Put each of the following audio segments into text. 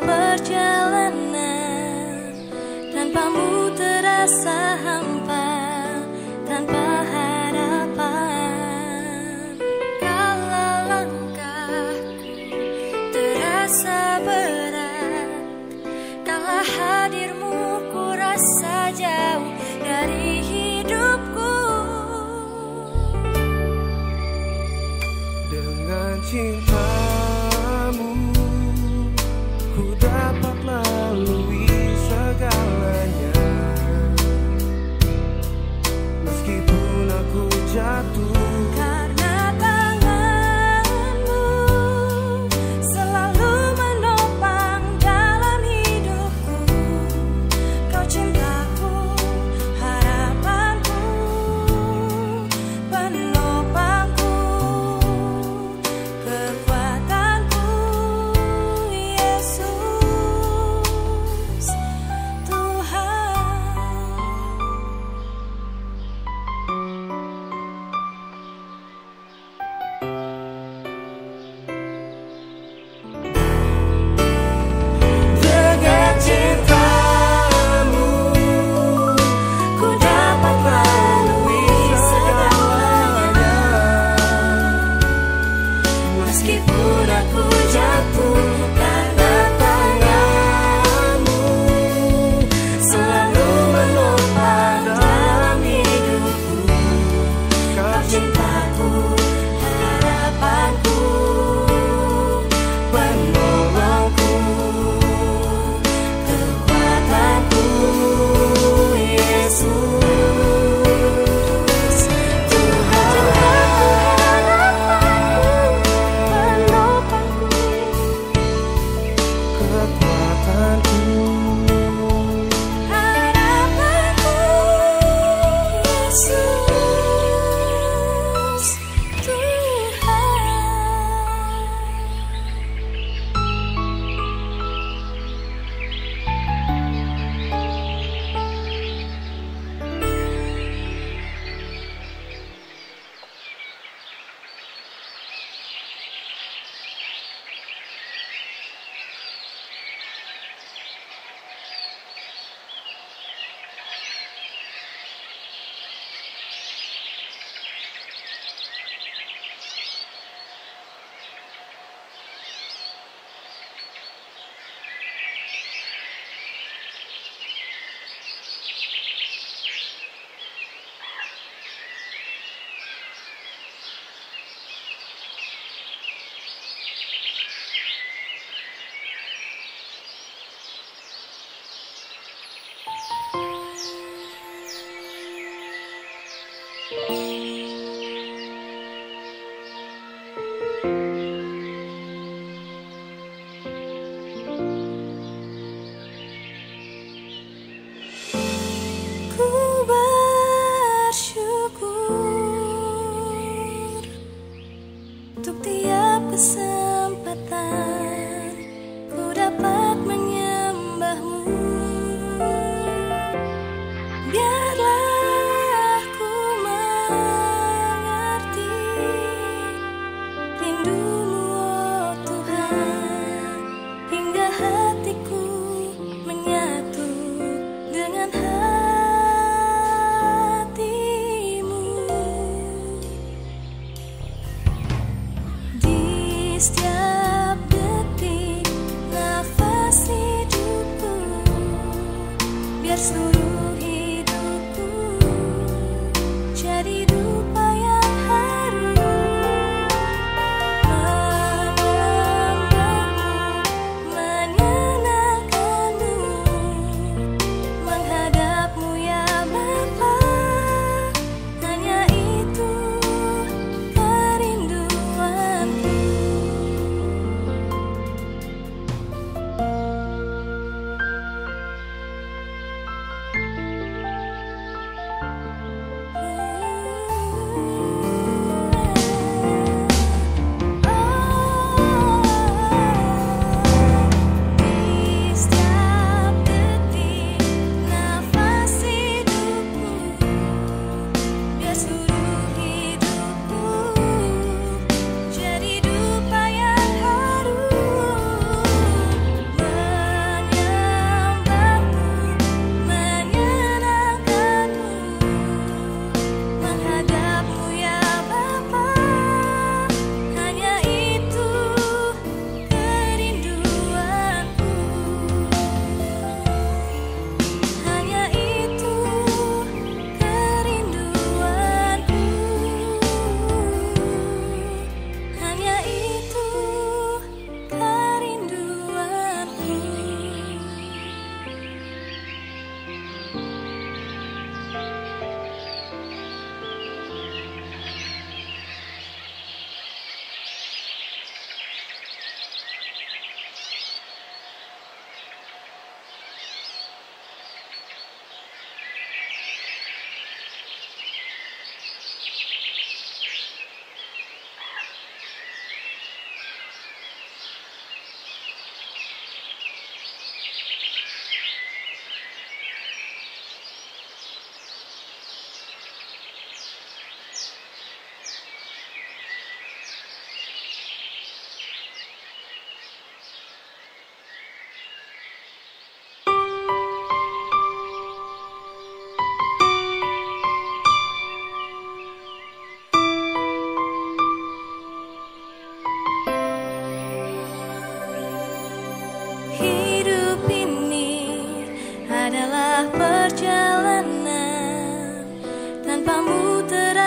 perjalanan tanpamu terasa hampa, tanpa harapan. Kalau langkahku terasa berat, kalau hadirmu ku rasa jauh dari hidupku. Dengan cintamu ku dapat lalui segalanya. Meskipun aku jatuh, Karena tanganmu selalu menopang dalam hidupku. Kau cintaku, harapanku, penopangku, kekuatanku, Yesus Tuhan. dengan cintamu Ku dapat lalui segalanya. Meskipun aku jatuh, karena tanganmu selalu menopang dalam hidupku. Kau cintaku, harapanku, penolongku, kekuatanku, Yesus Tuhan. Penopangku, kekuatanku. harapanku, Yesus Tuhan. Ku bersyukur untuk tiap kesempatan ku dapat menyembahmu. Biarlah ku mengerti rindumu, oh Tuhan, hingga hatiku menyatu dengan hatimu. Di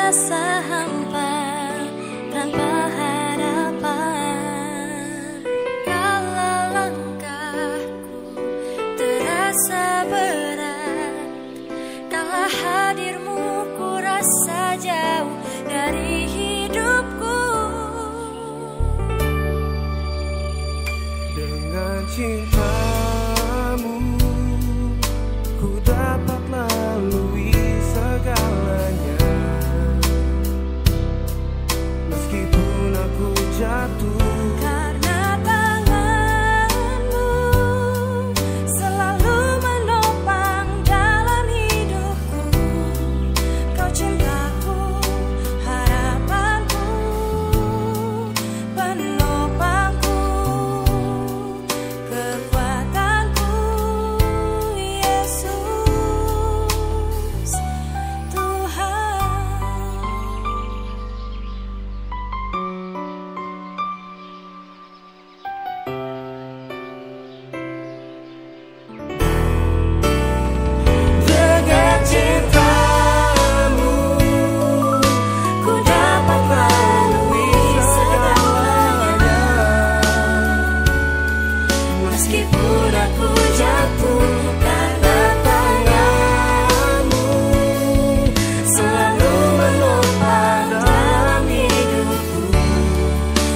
terasa hampa tanpa harapan. Kalau langkahku terasa berat, kalau hadirmu ku rasa jauh dari hidupku. Dengan cintamu ku dapat lalui segalanya. Meskipun aku jatuh, Karena tanganmu selalu menopang dalam hidupku. Kau cintaku, harapanku, penopangku, kekuatanku, Yesus Tuhan. dengan cintamu Ku dapat lalui segalanya. Meskipun aku jatuh, karena tanganmu selalu menopang dalam hidupku.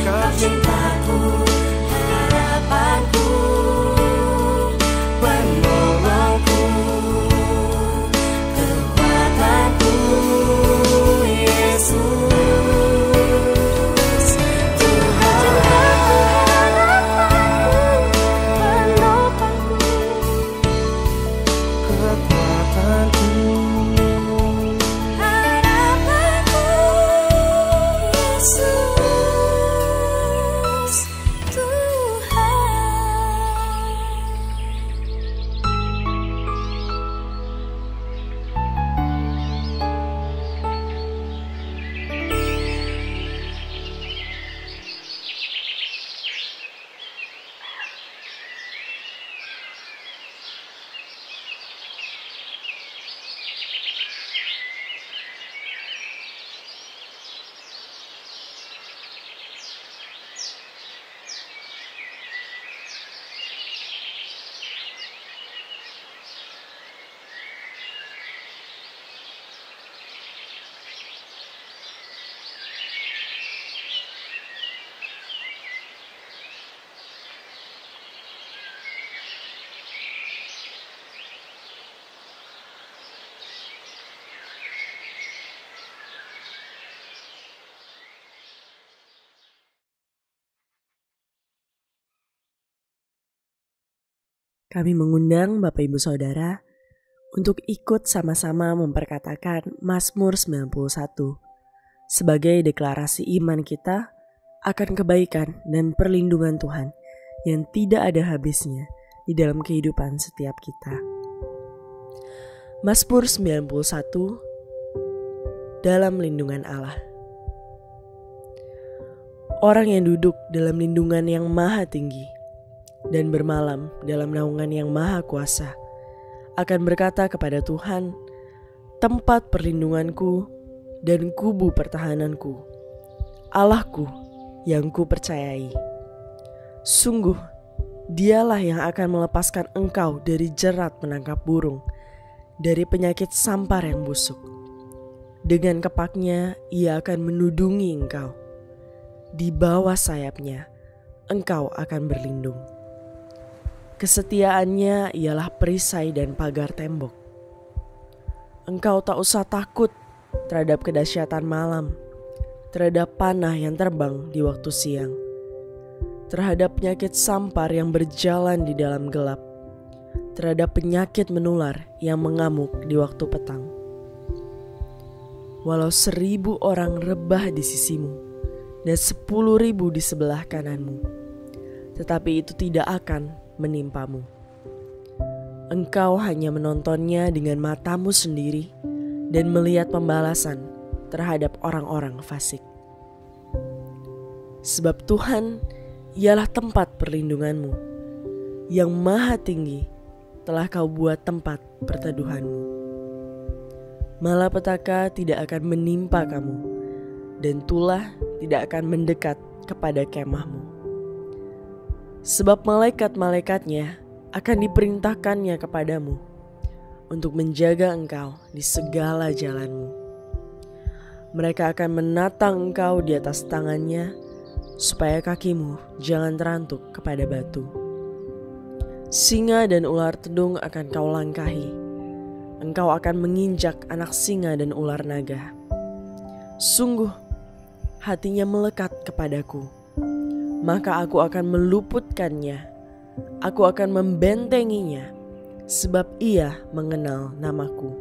Kau cintaku, harapanku, penolongku, kekuatanku, Yesus Tuhan. Penopangku, kekuatanku. harapanku, Yesus Tuhan. Kami mengundang Bapak Ibu Saudara untuk ikut sama-sama memperkatakan Mazmur 91 sebagai deklarasi iman kita akan kebaikan dan perlindungan Tuhan yang tidak ada habisnya di dalam kehidupan setiap kita. Mazmur 91 dalam lindungan Allah. Orang yang duduk dalam lindungan yang maha tinggi dan bermalam dalam naungan yang maha kuasa akan berkata kepada Tuhan, tempat perlindunganku dan kubu pertahananku, Allahku yang ku percayai. Sungguh, dialah yang akan melepaskan engkau dari jerat menangkap burung, dari penyakit sampar yang busuk. Dengan kepaknya ia akan menudungi engkau. Di bawah sayapnya engkau akan berlindung. Kesetiaannya ialah perisai dan pagar tembok. Engkau tak usah takut terhadap kedahsyatan malam, terhadap panah yang terbang di waktu siang, terhadap penyakit sampar yang berjalan di dalam gelap, terhadap penyakit menular yang mengamuk di waktu petang. Walau 1000 orang rebah di sisimu dan 10.000 di sebelah kananmu, tetapi itu tidak akan menimpamu. Engkau hanya menontonnya dengan matamu sendiri dan melihat pembalasan terhadap orang-orang fasik. Sebab Tuhan ialah tempat perlindunganmu, yang maha tinggi telah kau buat tempat perteduhanmu. Malapetaka tidak akan menimpa kamu, dan tulah tidak akan mendekat kepada kemahmu. Sebab malaikat-malaikatnya akan diperintahkannya kepadamu untuk menjaga engkau di segala jalanmu. Mereka akan menatang engkau di atas tangannya, supaya kakimu jangan terantuk kepada batu. Singa dan ular tedung akan kau langkahi. Engkau akan menginjak anak singa dan ular naga. Sungguh, hatinya melekat kepadaku, maka aku akan meluputkannya. Aku akan membentenginya, sebab ia mengenal namaku.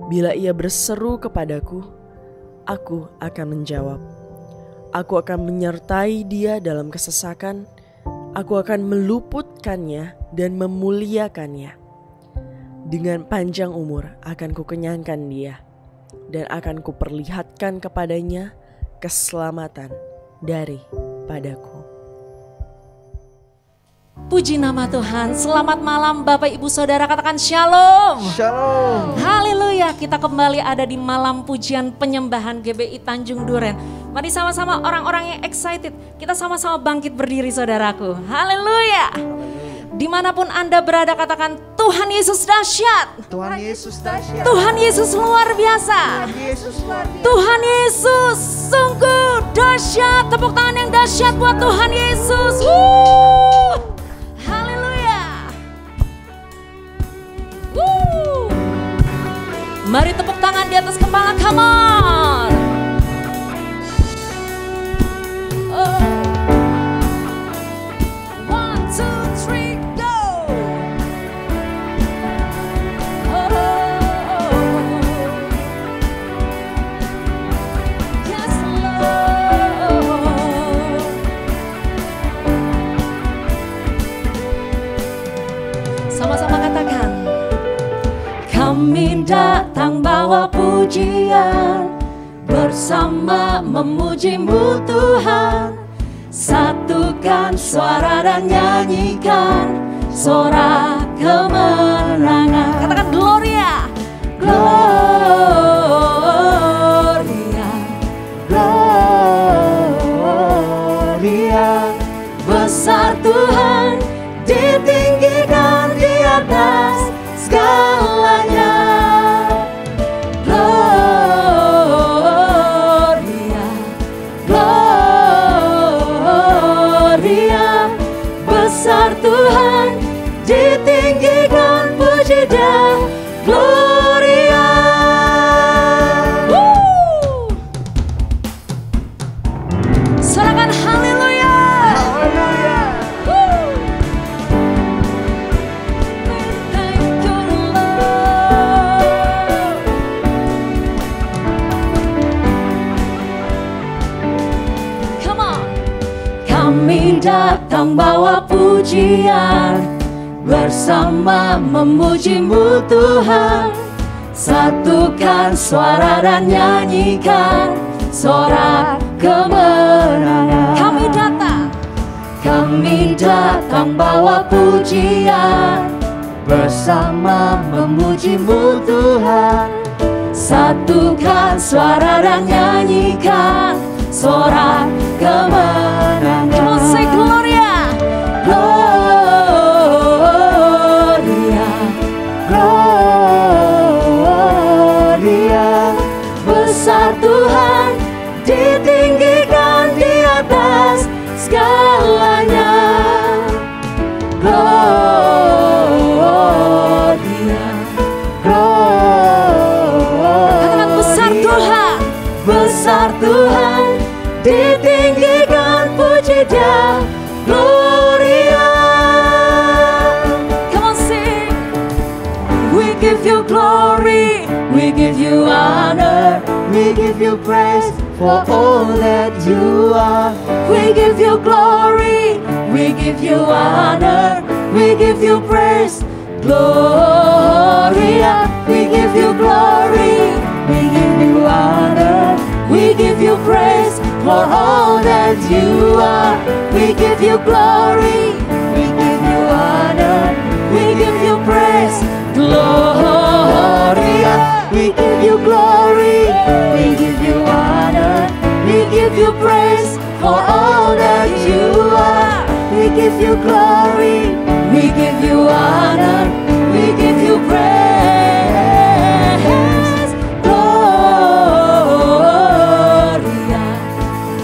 Bila ia berseru kepadaku, aku akan menjawab. Aku akan menyertai dia dalam kesesakan. Aku akan meluputkannya dan memuliakannya. Dengan panjang umur akan kukenyangkan dia, dan akan kuperlihatkan kepadanya keselamatan daripadaku. Puji nama Tuhan. Selamat malam Bapak Ibu Saudara, katakan shalom. Shalom. Haleluya, kita kembali ada di malam pujian penyembahan GBI Tanjung Duren. Mari sama-sama orang-orang yang excited, kita sama-sama bangkit berdiri saudaraku. Haleluya. Dimanapun Anda berada, katakan Tuhan Yesus dahsyat. Tuhan Yesus dahsyat. Tuhan Yesus luar biasa. Tuhan Yesus luar biasa. Tuhan Yesus sungguh dahsyat. Tepuk tangan yang dahsyat buat Tuhan Yesus. Haleluya. Mari tepuk tangan di atas kepala, come on. One, two, three, go. Yes, Lord. Sama-sama katakan, kami datang bawa pujian, bersama memuji-Mu Tuhan. Satukan suara dan nyanyikan sorak kemenangan. Katakan Gloria. Gloria, Gloria. Besar Tuhan, ditinggikan di atas segalanya. Gloria, Gloria. Besar Tuhan, ditinggikan, puji dan Gloria. Sorakan haleluya. Haleluya. Thank you, Lord. Come on. Kami datang bawa pujian, bersama memuji-Mu Tuhan. Satukan suara dan nyanyikan sorak kemenangan. Kami datang bawa pujian, bersama memuji-Mu Tuhan. Satukan suara dan nyanyikan sorak kemenangan. Come on, say Gloria. Gloria, Gloria. Besar Tuhan, ditinggikan di atas segalanya. Gloria, Gloria. Katakan besar Tuhan. Besar Tuhan, ditinggikan, puji Dia, Gloria. Come on, sing. We give you glory, we give you honor, we give you praise for all that you are. We give you glory, we give you honor, we give you praise, Gloria. We give you glory, we give you honor, we give you praise for all that you are. We give you glory, we give you honor, we give you praise, Gloria. We give you glory, we give you honor, we give you praise for all that you are. We give you glory, we give you honor, we give you praise. Gloria,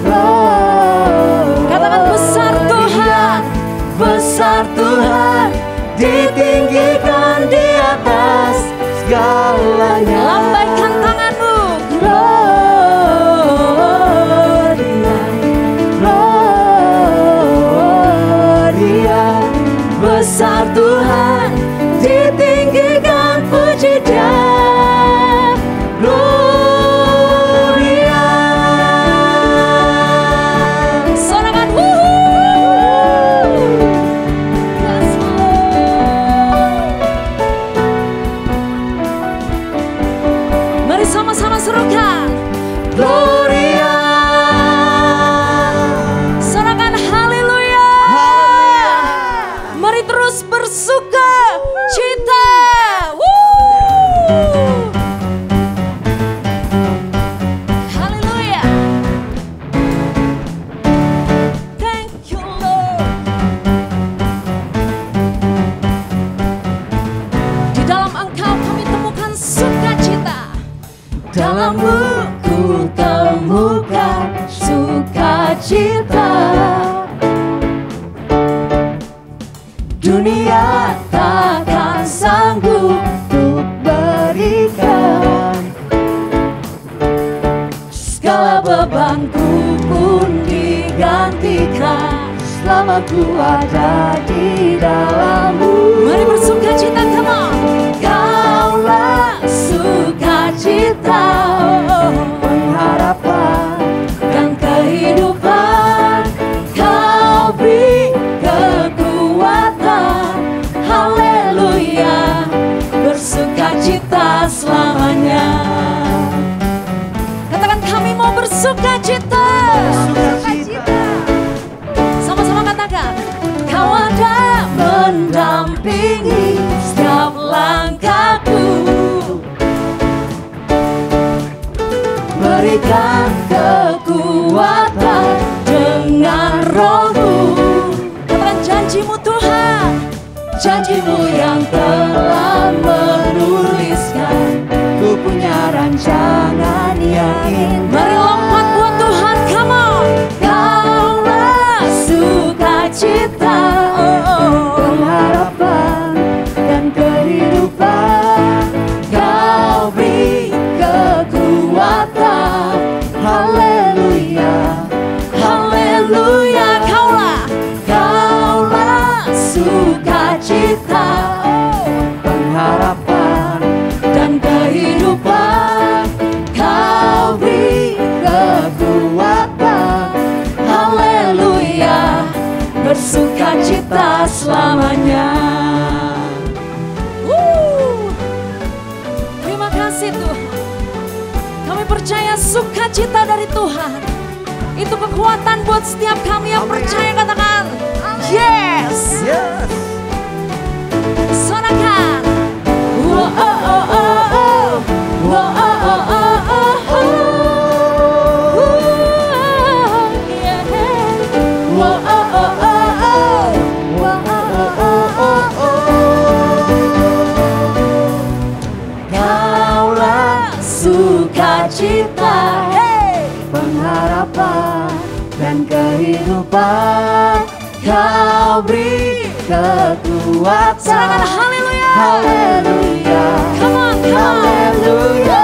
Gloria. Katakan besar Tuhan, besar Tuhan, ditinggikan di atas segalanya. Lambaikan tanganmu. Gloria, Gloria. Besar Tuhan, ditinggikan puji Dia. Gloria. Sorakan wuhuu. Yes, Lord. Mari sama-sama serukan Gloria. Sorakan haleluya. Mari terus bersuka cita. Haleluya. Thank you Lord. Di dalam Engkau kami temukan sukacita. Dalammu ku temukan sukacita. Dunia takkan sanggup untuk berikan. Segala bebanku pun digantikan selama ku ada di dalammu. Mari bersukacita, come on. Kaulah sukacita, pengharapan dan kehidupan. Kau beri kekuatan, haleluya, bersukacita selamanya. Katakan kami mau bersukacita. Sama-sama katakan. Kau ada mendampingi setiap langkahku, berikan kekuatan dengan Roh-Mu. Katakan janjimu Tuhan, janjimu yang telah menuliskan. Ku punya rancangan yang indah. Mari lompat buat Tuhan, come on. Kaulah sukacita, pengharapan dan kehidupan. Kau beri kekuatan, haleluya, haleluya. Kaulah sukacita, pengharapan dan kehidupan. Kau beri kekuatan, haleluya, bersukacita selamanya. Terima kasih Tuhan. Kami percaya sukacita dari Tuhan itu kekuatan buat setiap kami yang percaya. Katakan yes. Yes. Sorakan. Whoa, oh, oh, oh, oh. Whoa, oh, oh, oh, oh, oh. Whoa, yeah. Whoa, oh, oh, oh, oh. Whoa, oh, oh, oh, oh. Kaulah sukacita, hey, pengharapan dan kehidupan. Kau beri kekuatan. Serahkan haleluya. Haleluya. Come on, come on. Haleluya.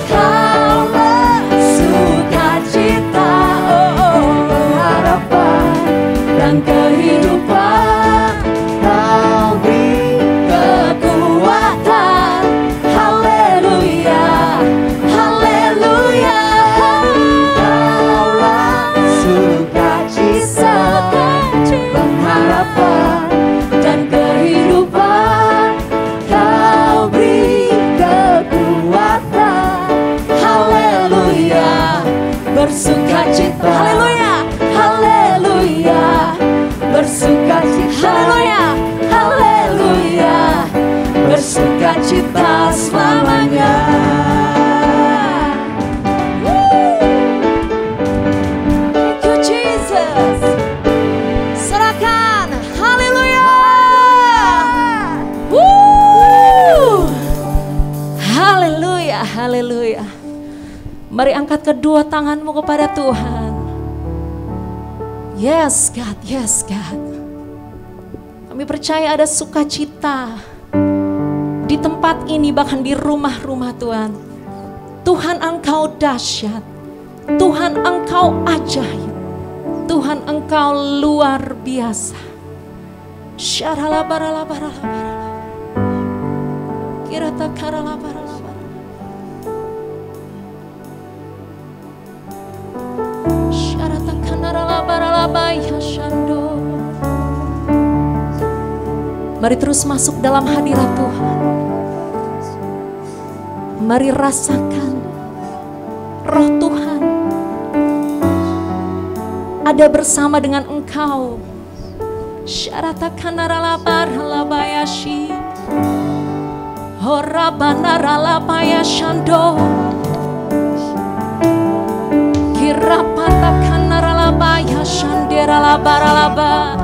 Kaulah sukacita, pengharapan dan kehidupan. Kau beri kekuatan. Haleluya. Haleluya. Kaulah sukacita, pengharapan dan kehidupan. Kau beri kekuatan. Jesus. Serahkan. Haleluya. Haleluya, haleluya. Mari angkat kedua tanganmu kepada Tuhan. Yes God, yes God. Kami percaya ada sukacita di tempat ini, bahkan di rumah-rumah Tuhan. Tuhan Engkau dahsyat, Tuhan Engkau ajaib, Tuhan Engkau luar biasa. Syaralabaralabaralabarala, kiratakaralabaralabarala. Mari terus masuk dalam hadirat Tuhan. Mari rasakan roh Tuhan ada bersama dengan engkau. Syaratakanaralabaralabayashi, horabanaralabayashando, kirapatakanaralabayashanderalabaralaba,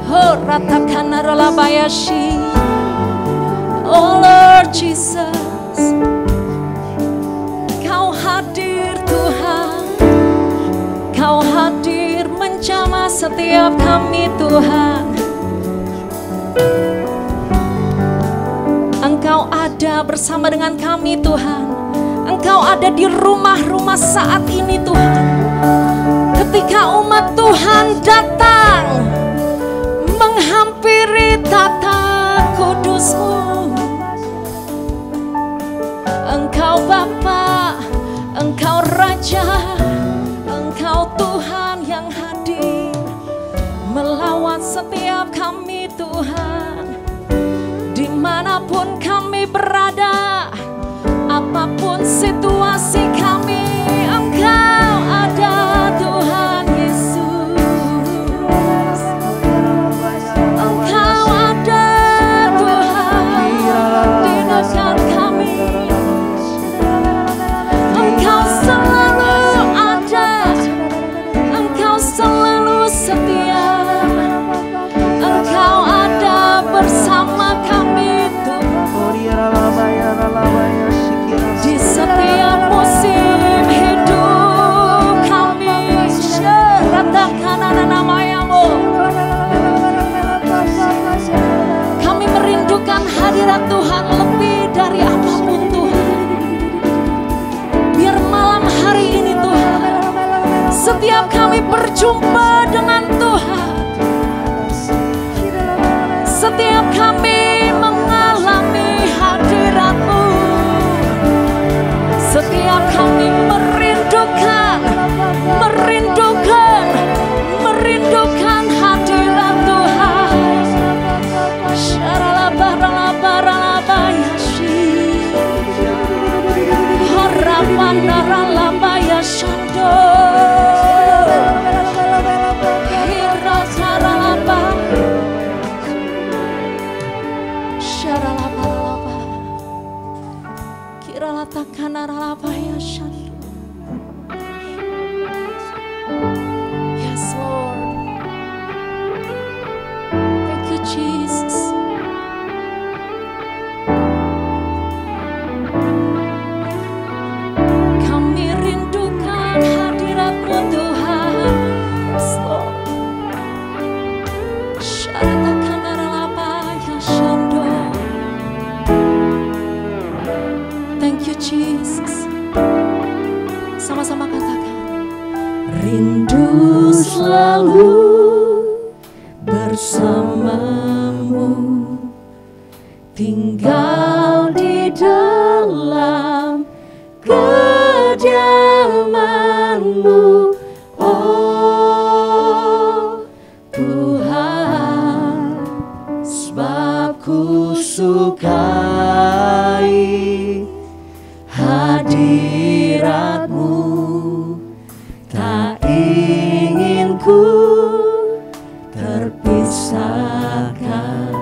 horatakanaralabayashi. Oh Lord Jesus, Kau hadir Tuhan, Kau hadir menjamah setiap kami Tuhan. Engkau ada bersama dengan kami Tuhan. Engkau ada di rumah-rumah saat ini Tuhan. Ketika umat Tuhan datang menghampiri tata kudus-Mu, Engkau Bapa, Engkau Raja, Engkau Tuhan yang hadir melawat setiap kami Tuhan. Dimanapun kami berada, apapun situasi kami, Engkau ada Tuhan Yesus. Engkau ada Tuhan di dekat kami. Engkau selalu ada, Engkau selalu setia. Engkau ada bersama kami di setiap musim hidup kami. Ratakan nama-Mu. Kami merindukan hadirat Tuhan lebih dari apapun Tuhan. Biar malam hari ini Tuhan, setiap kami berjumpa dengan Tuhan, setiap kami mengalami hadirat-Mu, setiap kami merindukan hadirat Tuhan. Syaralabaralabayashi, horabanaralabayashando, hirataralaba, syaralabaralaba, kiralatakanaralabayashando. Yes, Lord. Thank you, Jesus. Kami rindukan hadirat-Mu Tuhan. Yes, Lord. Syaratakanaralabayashando. Thank you, Jesus. Sama-sama katakan. Rindu selalu bersama-Mu, tinggal di dalam kediaman-Mu, oh Tuhan. Sebab ku sukai hadirat-Mu, tak ingin ku terpisahkan.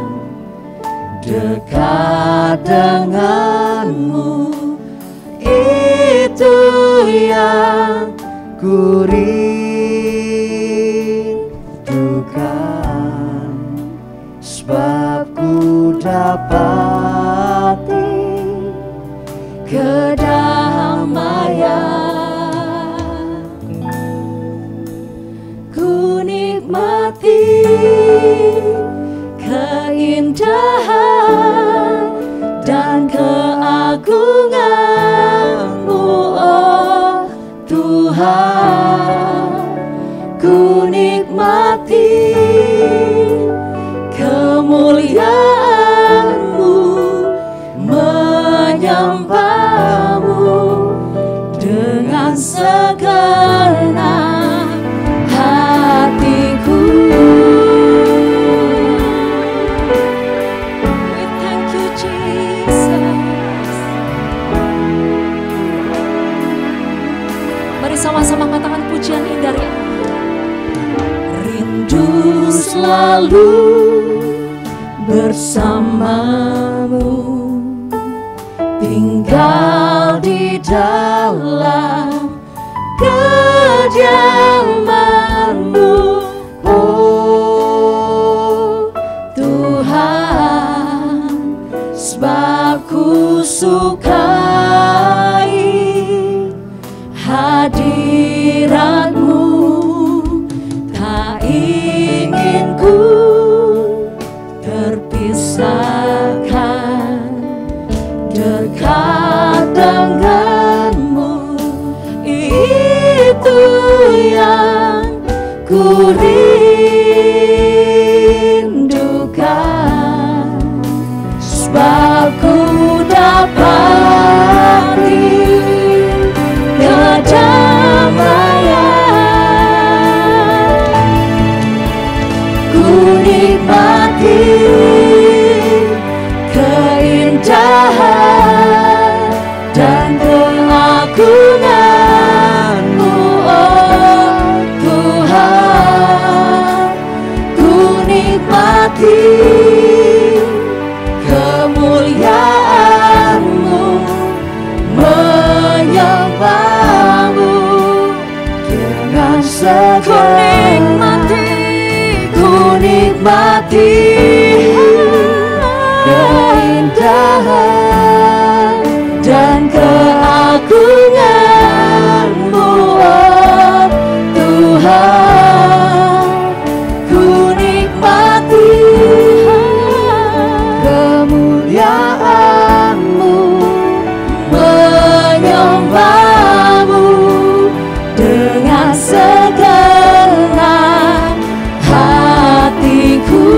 Dekat dengan-Mu, itu yang ku rindukan. menikmati keindahan dan keagungan-Mu, oh Tuhan. Ku nikmati kemuliaan-Mu, menyembah-Mu dengan segenap hatiku. We thank you, Jesus. Mari sama-sama katakan pujian indah dari Allah. Rindu selalu bersamamu, tinggal di dalam kediaman-Mu, oh Tuhan. Sebab ku sukai hadirat-Mu, tak ingin ku terpisahkan. Dekat denganmu, itu yang ku rindukan. Sebab ku dapati kedamaian, ku nikmati keindahan dan keagungan-Mu, oh Tuhan. Ku nikmati kemuliaan-Mu, menyembah-Mu dengan segenap. Ku nikmati keindahan dan keagungan-Mu, oh Tuhan. Ku nikmati kemuliaan-Mu, menyembah-Mu dengan segenap hatiku.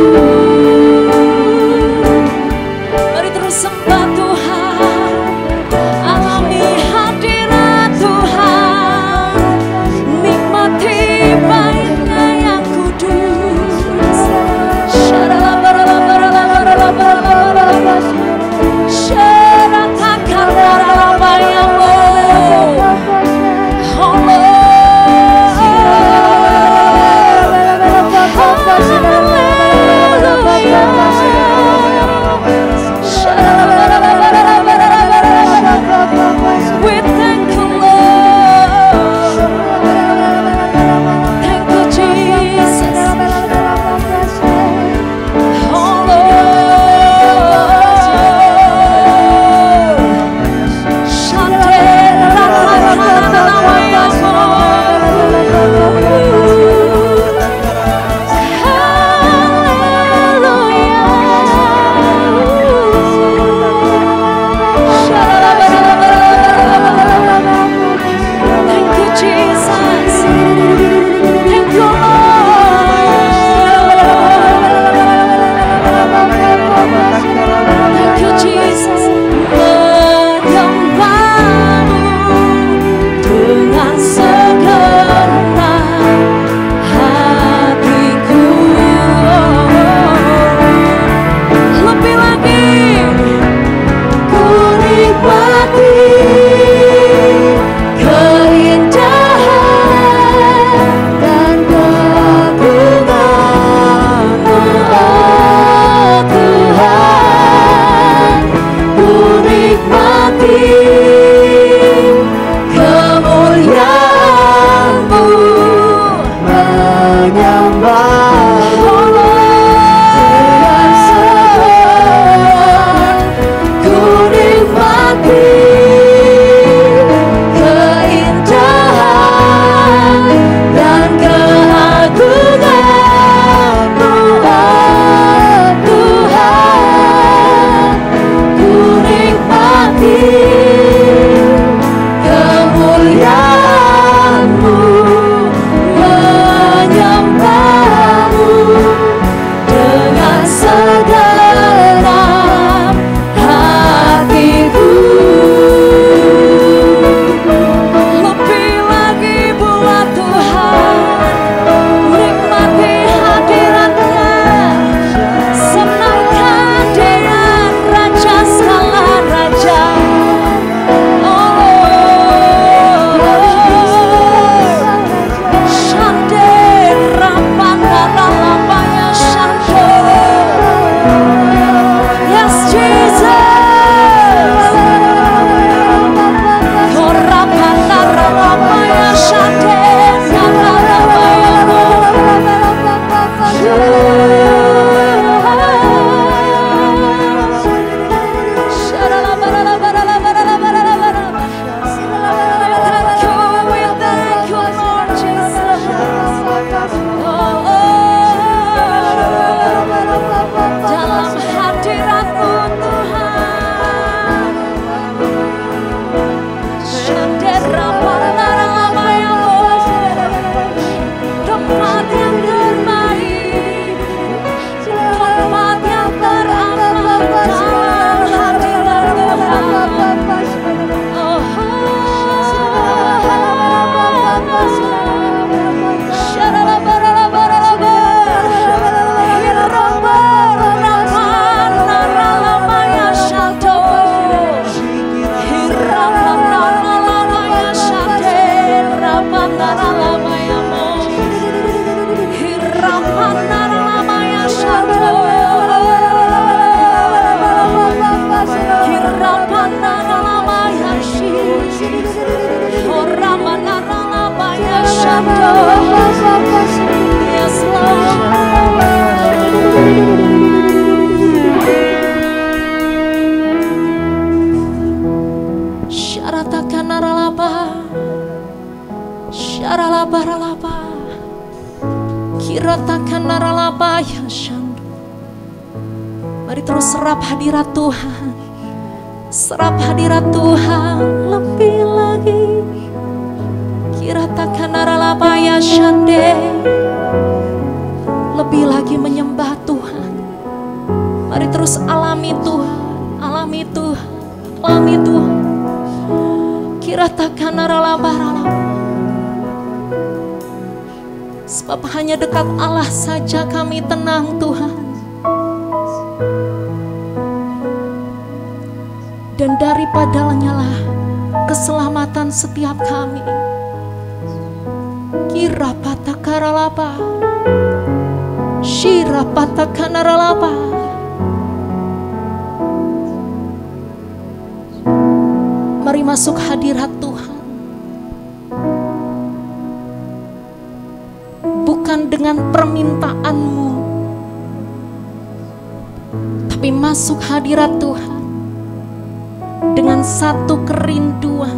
Shando. Yes, Lord. Syaratakan aralapa, syaralapa ralapa, kiratakan aralapa ya Shando. Mari terus serap hadirat Tuhan, serap hadirat Tuhan lebih lagi. Kiratakan aralapa ya Shande, lebih lagi menyembah Tuhan. Mari terus alami Tuhan, alami Tuhan, alami Tuhan. Kiratakan aralapa ralapa. Sebab hanya dekat Allah saja kami tenang Tuhan. Dan daripadanya lah keselamatan setiap kami. Kirapata karalapa, shirapata kanaralapa. Mari masuk hadirat Tuhan, bukan dengan permintaanmu, tapi masuk hadirat Tuhan dengan satu kerinduan,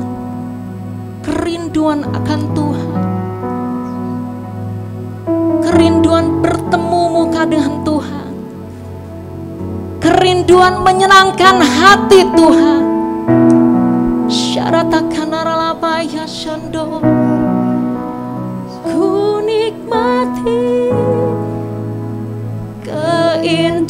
kerinduan akan Tuhan, kerinduan bertemu muka dengan Tuhan, kerinduan menyenangkan hati Tuhan. Syaratakan aralapa ya Shando, ku nikmati keindahan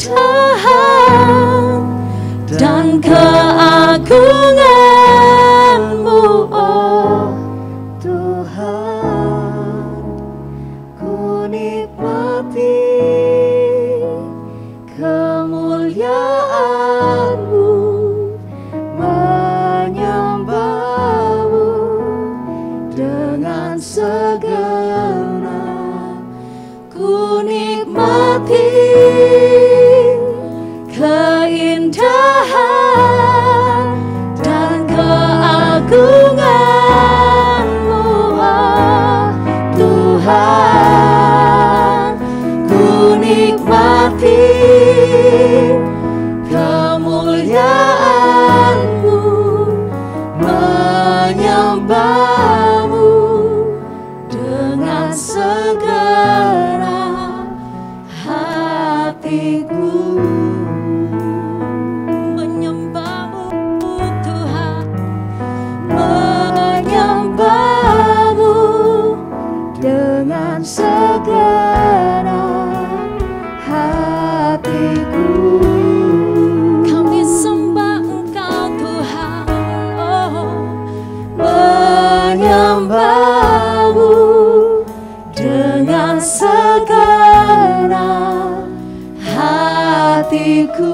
dan keagungan-Mu, oh Tuhan, ku nikmati kemuliaan-Mu, menyembah-Mu dengan segenap. Ku nikmati keindahan dan keagungan-Mu, oh Tuhan. Ku nikmati kemuliaan-Mu, menyembah-Mu dengan segenap hatiku. Dengan segenap hatiku kami sembah Engkau Tuhan, oh menyembah-Mu dengan segenap hatiku.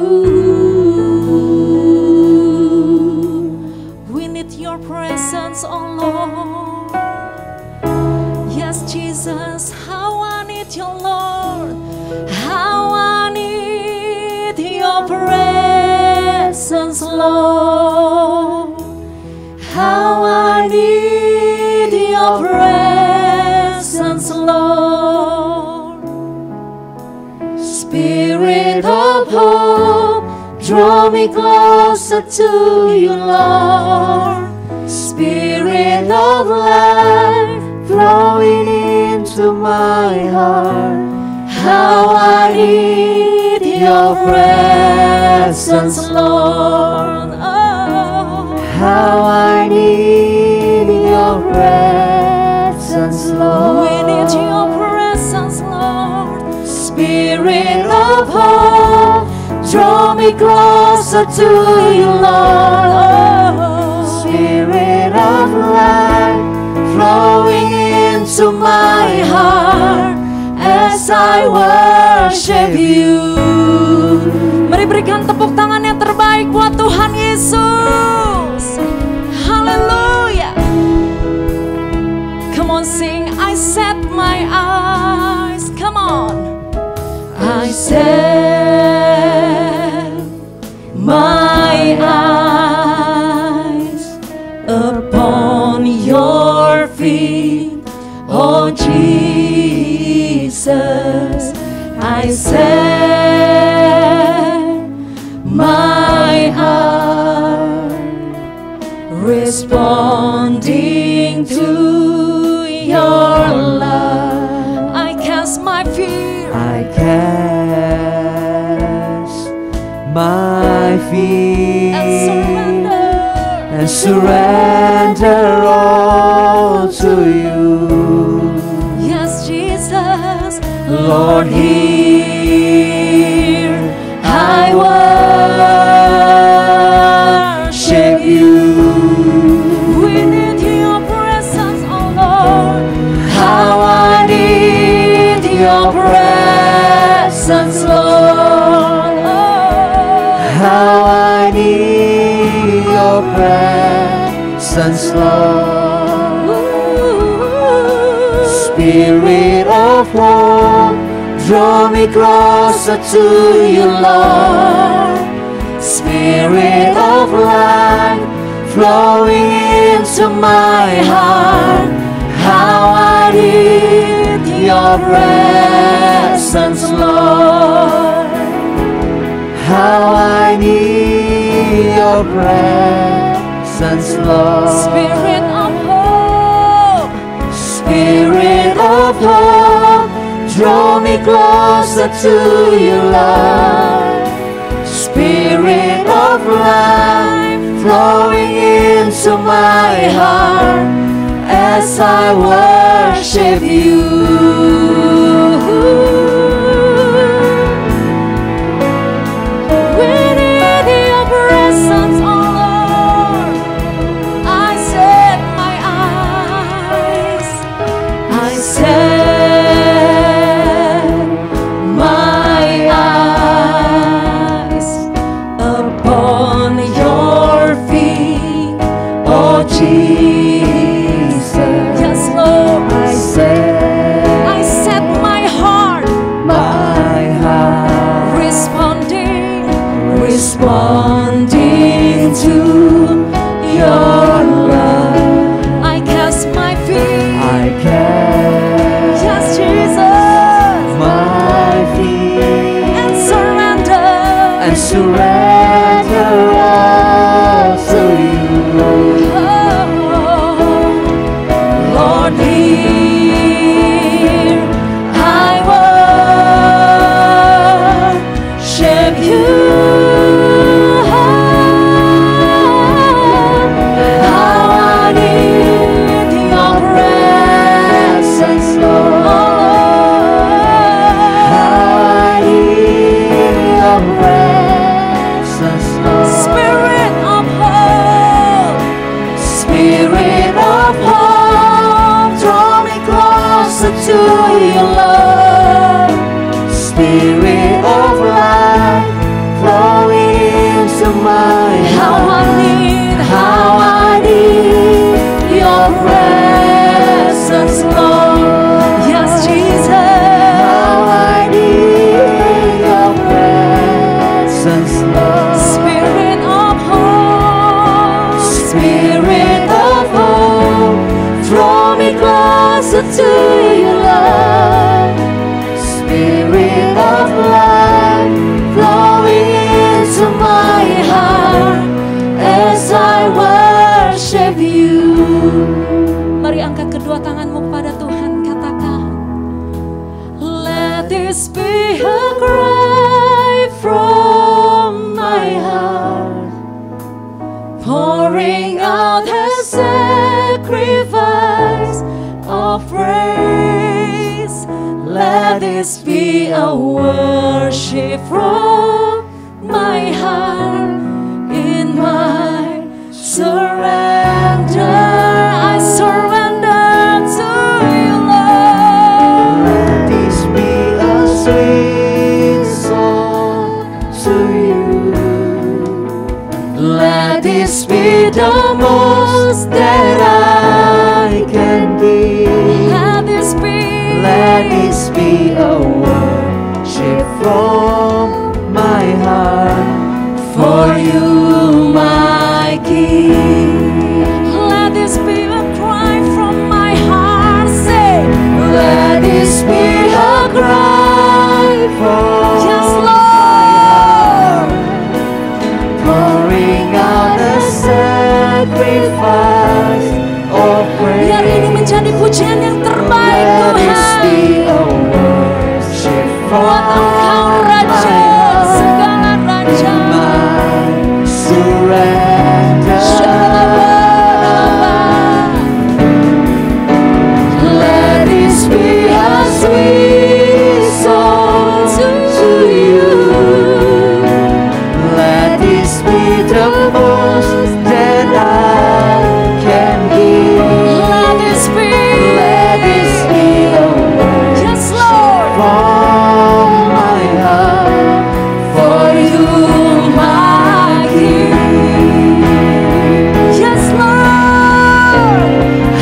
We need your presence, oh Lord. Yes, Jesus, how I need you, Lord. How I need your presence, Lord. How I need your presence, Lord. Spirit of hope, draw me closer to you, Lord. Spirit of life, flowing into my heart. How I need your presence, Lord. Oh, How I need your presence, Lord. we need your presence, Lord. Spirit of hope, draw me closer to you, Lord. Spirit of life, flowing into my heart as I worship you. Mari berikan tepuk tangan yang terbaik buat Tuhan Yesus. Haleluya. Come on, sing. I set my eyes. Come on. I set my eyes upon your feet, oh Jesus, I set my heart responding to your love. I cast my fear. I cast my fear and surrender all to you. Yes, Jesus, Lord, here I worship you. we need your presence, oh Lord. How I need your presence, Lord. How I need your presence, Lord. Spirit of love, draw me closer to you, Lord. Spirit of life, flowing into my heart. How I need your presence, Lord. How I need your presence, Lord. Spirit of hope, Spirit of hope, draw me closer to you, Lord. Spirit of life, flowing into my heart as I worship you. we need your presence, oh Lord. I set my eyes, I set my eyes upon your feet, oh Jesus. Yes, Lord, I set my heart responding to your love. I cast my feet. I cast Yes, Jesus, my feet and surrender all to you. Lord, here I worship you. How I need your presence, Lord. I need your presence, Lord. Spirit of hope, Spirit of hope, draw me closer to you, Lord. Spirit of life, flowing into my how heart. I need, How I need your presence, Lord. yes, Jesus. How I need your presence, Lord. Spirit of hope, Spirit of hope, draw me closer to you, Lord. Spirit of life, flowing into my heart as I worship you. Mari angkat kedua tanganmu kepada Tuhan, katakan, let this be a cry from my heart, pouring out a sacrifice of praise. Let this be a worship from my heart in my surrender. I surrender to you, Lord. Let this be a sweet song to you. Let this be the most that I can be. Let this be a worship from my heart for you, my King. Let this be a cry from my heart. Say, Let this be a cry from my heart, for you, my King. Yes, Lord,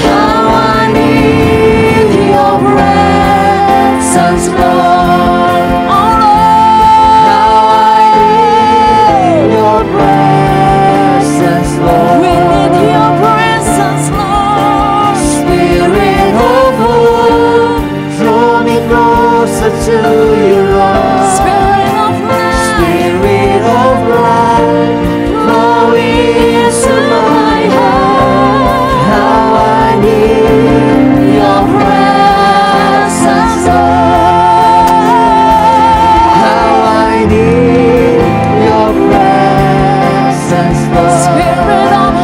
how I need your presence, Lord. Oh, Lord, how I need your presence, Lord. We need your presence, Lord. Spirit of hope, draw me closer to you, Lord. Spirit of life, flowing into my heart. How I need your presence, Lord. How I need your presence, Lord. Spirit of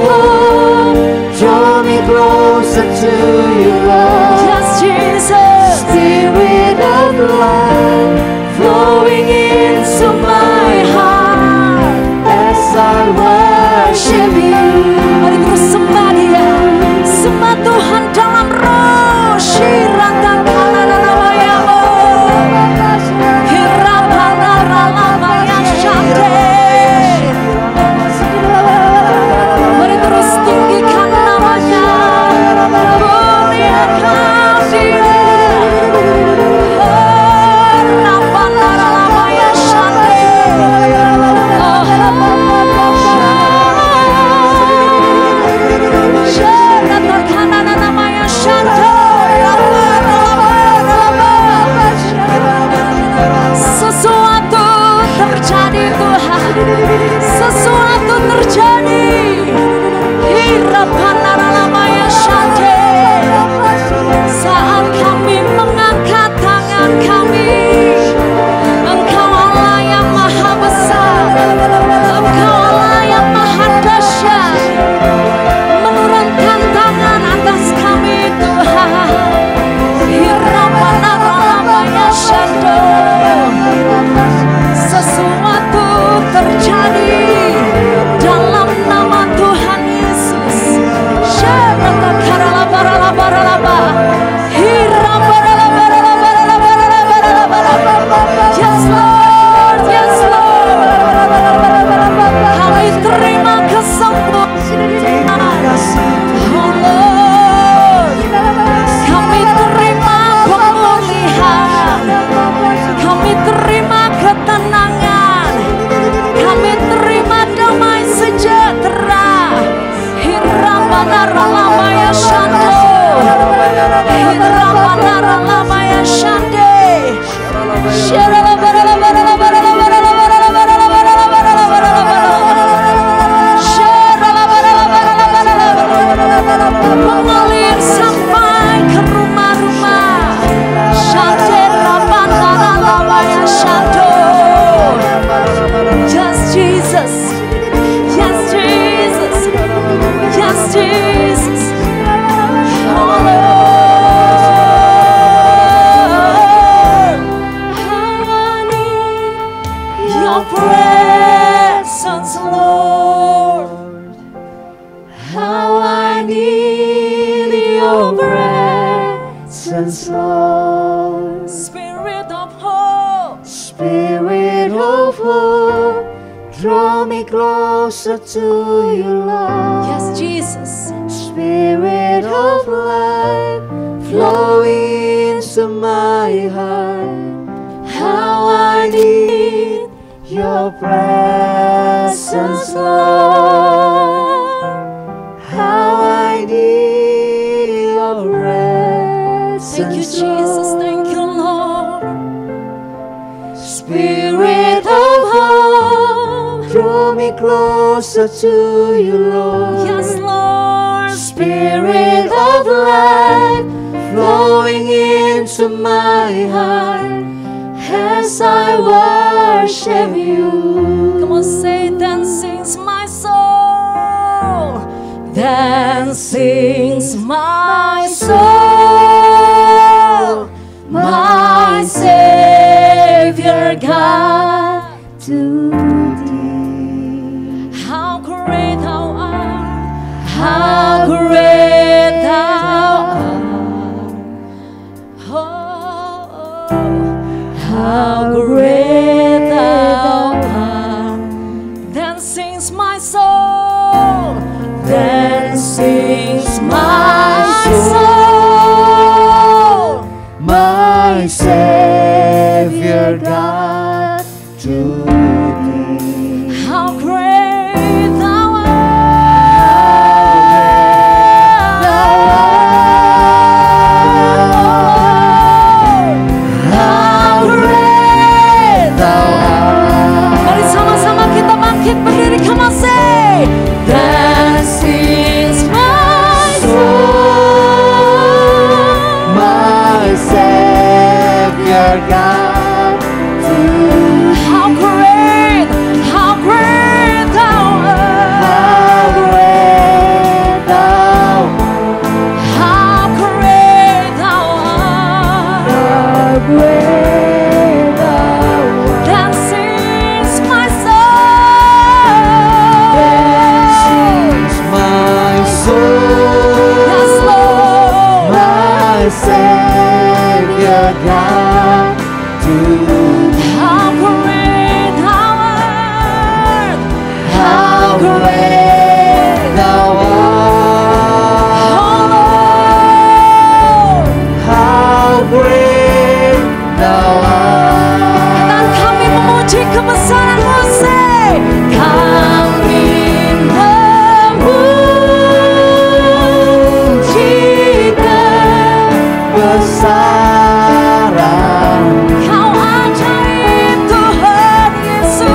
hope, draw me closer to you, Lord. Yes, Jesus. Spirit of life, flowing into my heart as I worship you. Mari terus sembah Dia, sembah Tuhan dalam roh. Shirata kanana namayamu, hirapana ralamaya shante. Mari terus tinggikan namanya, muliakan Dia. Rapana ralamaya shante. Shirata kanana namaya shante. Sesuatu terjadi Tuhan, sesuatu terjadi. Hirapanaramaya shante. Saat kami mengangkat tangan kami, Engkau Allah yang maha besar, Engkau Allah yang maha dahsyat. Menurunkan tangan atas kami Tuhan. Hirapanaramaya shante. Sesuatu terjadi dalam nama Tuhan Yesus. Syarata karalabaralabaralaba. Hirabaralabaralabaralabaralabaralabaralabaralabar. Yes Lord, yes Lord. Kami terima kesembuhan. Oh Lord, kami terima pemulihan. Kami terima ketenangan. Kami terima damai sejahtera. Hirapanaramaya shante. Hirapanaramaya shante. Mengalir sampai ke rumah-rumah. Shante rapanaramaya shante. Yes, Jesus. Yes, Jesus. Yes, Jesus. Oh, Lord. How I need your presence, Lord. How I need your presence, Lord. Spirit of hope, draw me closer to you, Lord. Yes, Jesus. Spirit of life, flowing into my heart. How I need your presence, Lord. How I need your presence. Thank you, Jesus. Thank you, Lord. Spirit of hope, draw me closer to you, Lord. Yes, Lord. Spirit of life, flowing into my heart as I worship you. Come on, say, then sings my soul. Then sings my soul, my Savior God, to thee. How great thou art, how great thou art. Savior God, to How great thou art. how great thou How great thou art. art, great thou art. Then sings my soul. Then sings my soul, Yes, Lord. my Savior God, to How great thou art. how great thou art, Oh Lord. how great thou art. Dan kami memuji kebesaran-Mu, say. Kami memuji Kebesaran Kau ajaib Tuhan Yesus.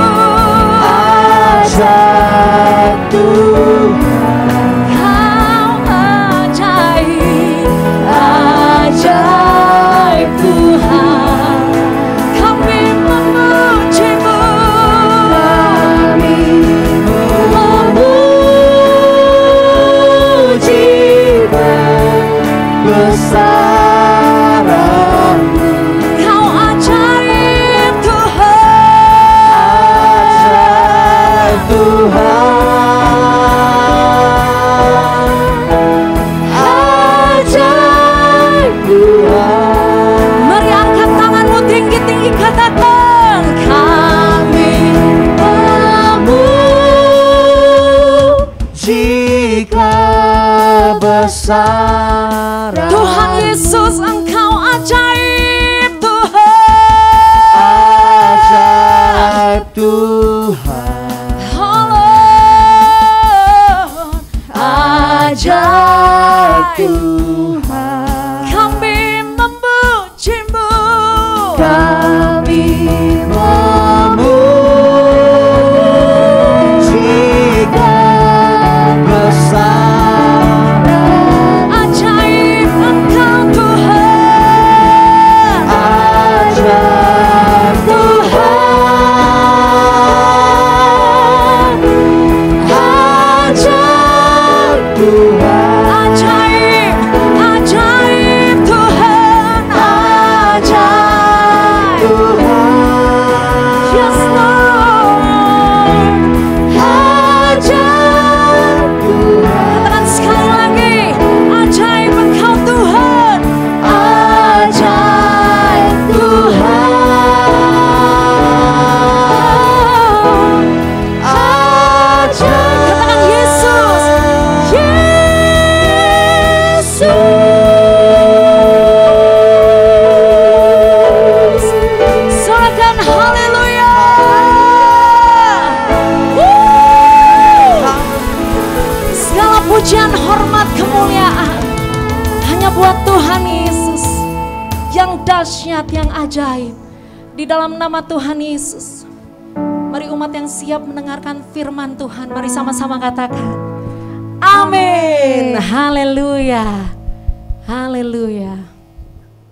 ajaib Tuhan, Kau ajaib Tuhan. Kami memuji-Mu. kami memuji kebesaran Kau ajaib Tuhan. ajaib Tuhan, ajaib Tuhan. Mari angkat tanganmu tinggi-tinggi, katakan kami Memuji kebesaran Tuhan Yesus, Engkau ajaib Tuhan. ajaib Tuhan, Oh Lord, ajaib ajaib. Tuhan. Kami memuji-Mu. Kami memuji kebesaran Ajaib Engkau Tuhan. ajaib Tuhan, ajaib Tuhan, Ajaib, ajaib Tuhan, ajaib. Tuhan, Yes Lord, ajaib Tuhan, katakan sekali lagi, ajaib Engkau Tuhan, ajaib Tuhan, katakan Yesus, Yesus. Sorakan haleluya. Segala pujian, hormat, kemuliaan hanya buat Tuhan Yesus yang dahsyat, yang ajaib. Di dalam nama Tuhan Yesus, mari umat yang siap mendengarkan firman Tuhan, mari sama-sama katakan amin. Haleluya. Haleluya.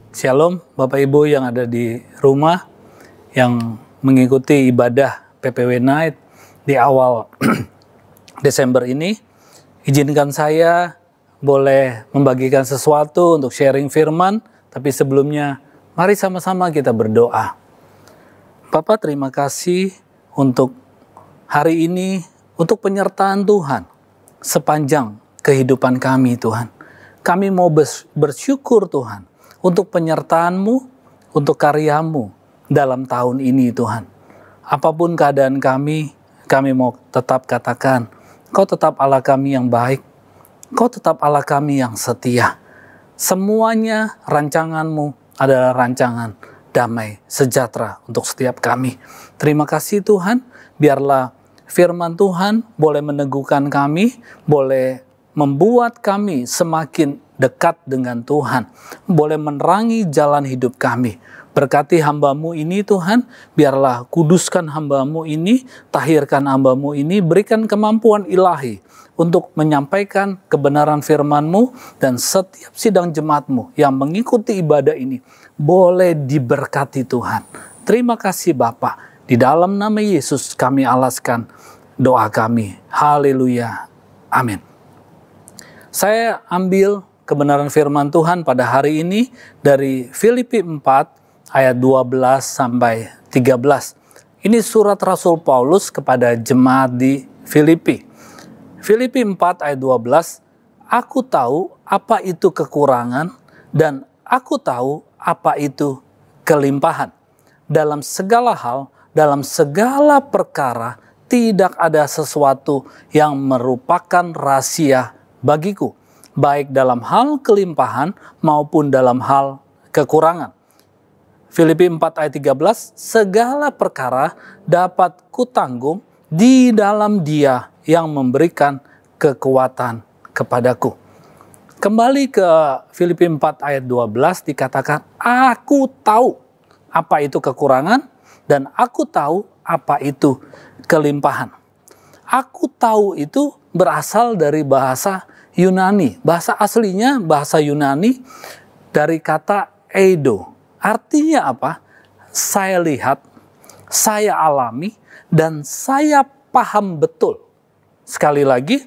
Shalom Bapak Ibu yang ada di rumah, yang mengikuti ibadah PPW Night di awal Desember ini. Izinkan saya boleh membagikan sesuatu untuk sharing firman, tapi sebelumnya mari sama-sama kita berdoa. Bapak, terima kasih untuk hari ini, untuk penyertaan Tuhan sepanjang kehidupan kami Tuhan. Kami mau bersyukur Tuhan untuk penyertaan-Mu, untuk karya-Mu dalam tahun ini Tuhan. Apapun keadaan kami mau tetap katakan, Kau tetap Allah kami yang baik, Kau tetap Allah kami yang setia. Semuanya rancangan-Mu adalah rancangan damai, sejahtera untuk setiap kami. Terima kasih Tuhan, biarlah firman Tuhan boleh meneguhkan kami, boleh membuat kami semakin dekat dengan Tuhan, boleh menerangi jalan hidup kami. Berkati hamba-Mu ini Tuhan, biarlah kuduskan hamba-Mu ini, tahirkan hamba-Mu ini, berikan kemampuan ilahi untuk menyampaikan kebenaran firman-Mu, dan setiap sidang jemaat-Mu yang mengikuti ibadah ini boleh diberkati Tuhan. Terima kasih Bapa. Di dalam nama Yesus kami alaskan doa kami. Haleluya. Amin. Saya ambil kebenaran firman Tuhan pada hari ini dari Filipi 4 ayat 12 sampai 13. Ini surat Rasul Paulus kepada jemaat di Filipi. Filipi 4 ayat 12, aku tahu apa itu kekurangan dan aku tahu apa itu kelimpahan. Dalam segala hal, dalam segala perkara, tidak ada sesuatu yang merupakan rahasia bagiku, baik dalam hal kelimpahan maupun dalam hal kekurangan. Filipi 4 ayat 13, segala perkara dapat kutanggung di dalam Dia yang memberikan kekuatan kepadaku. Kembali ke Filipi 4 ayat 12 dikatakan, aku tahu apa itu kekurangan dan aku tahu apa itu kelimpahan. Aku tahu itu berasal dari bahasa Yunani. Bahasa aslinya bahasa Yunani dari kata eido. Artinya apa? Saya lihat, saya alami, dan saya paham betul. Sekali lagi,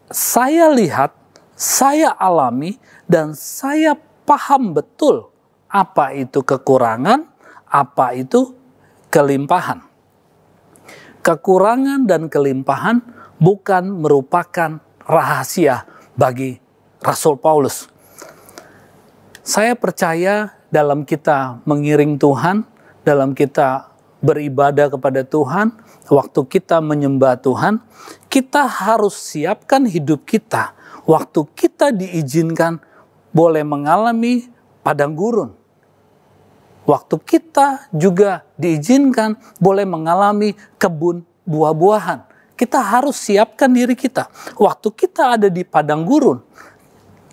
saya lihat, saya alami, dan saya paham betul apa itu kekurangan, apa itu kelimpahan. Kekurangan dan kelimpahan bukan merupakan rahasia bagi Rasul Paulus. Saya percaya dalam kita mengiring Tuhan, dalam kita beribadah kepada Tuhan, waktu kita menyembah Tuhan, kita harus siapkan hidup kita. Waktu kita diizinkan boleh mengalami padang gurun. Waktu kita juga diizinkan boleh mengalami kebun buah-buahan. Kita harus siapkan diri kita. Waktu kita ada di padang gurun,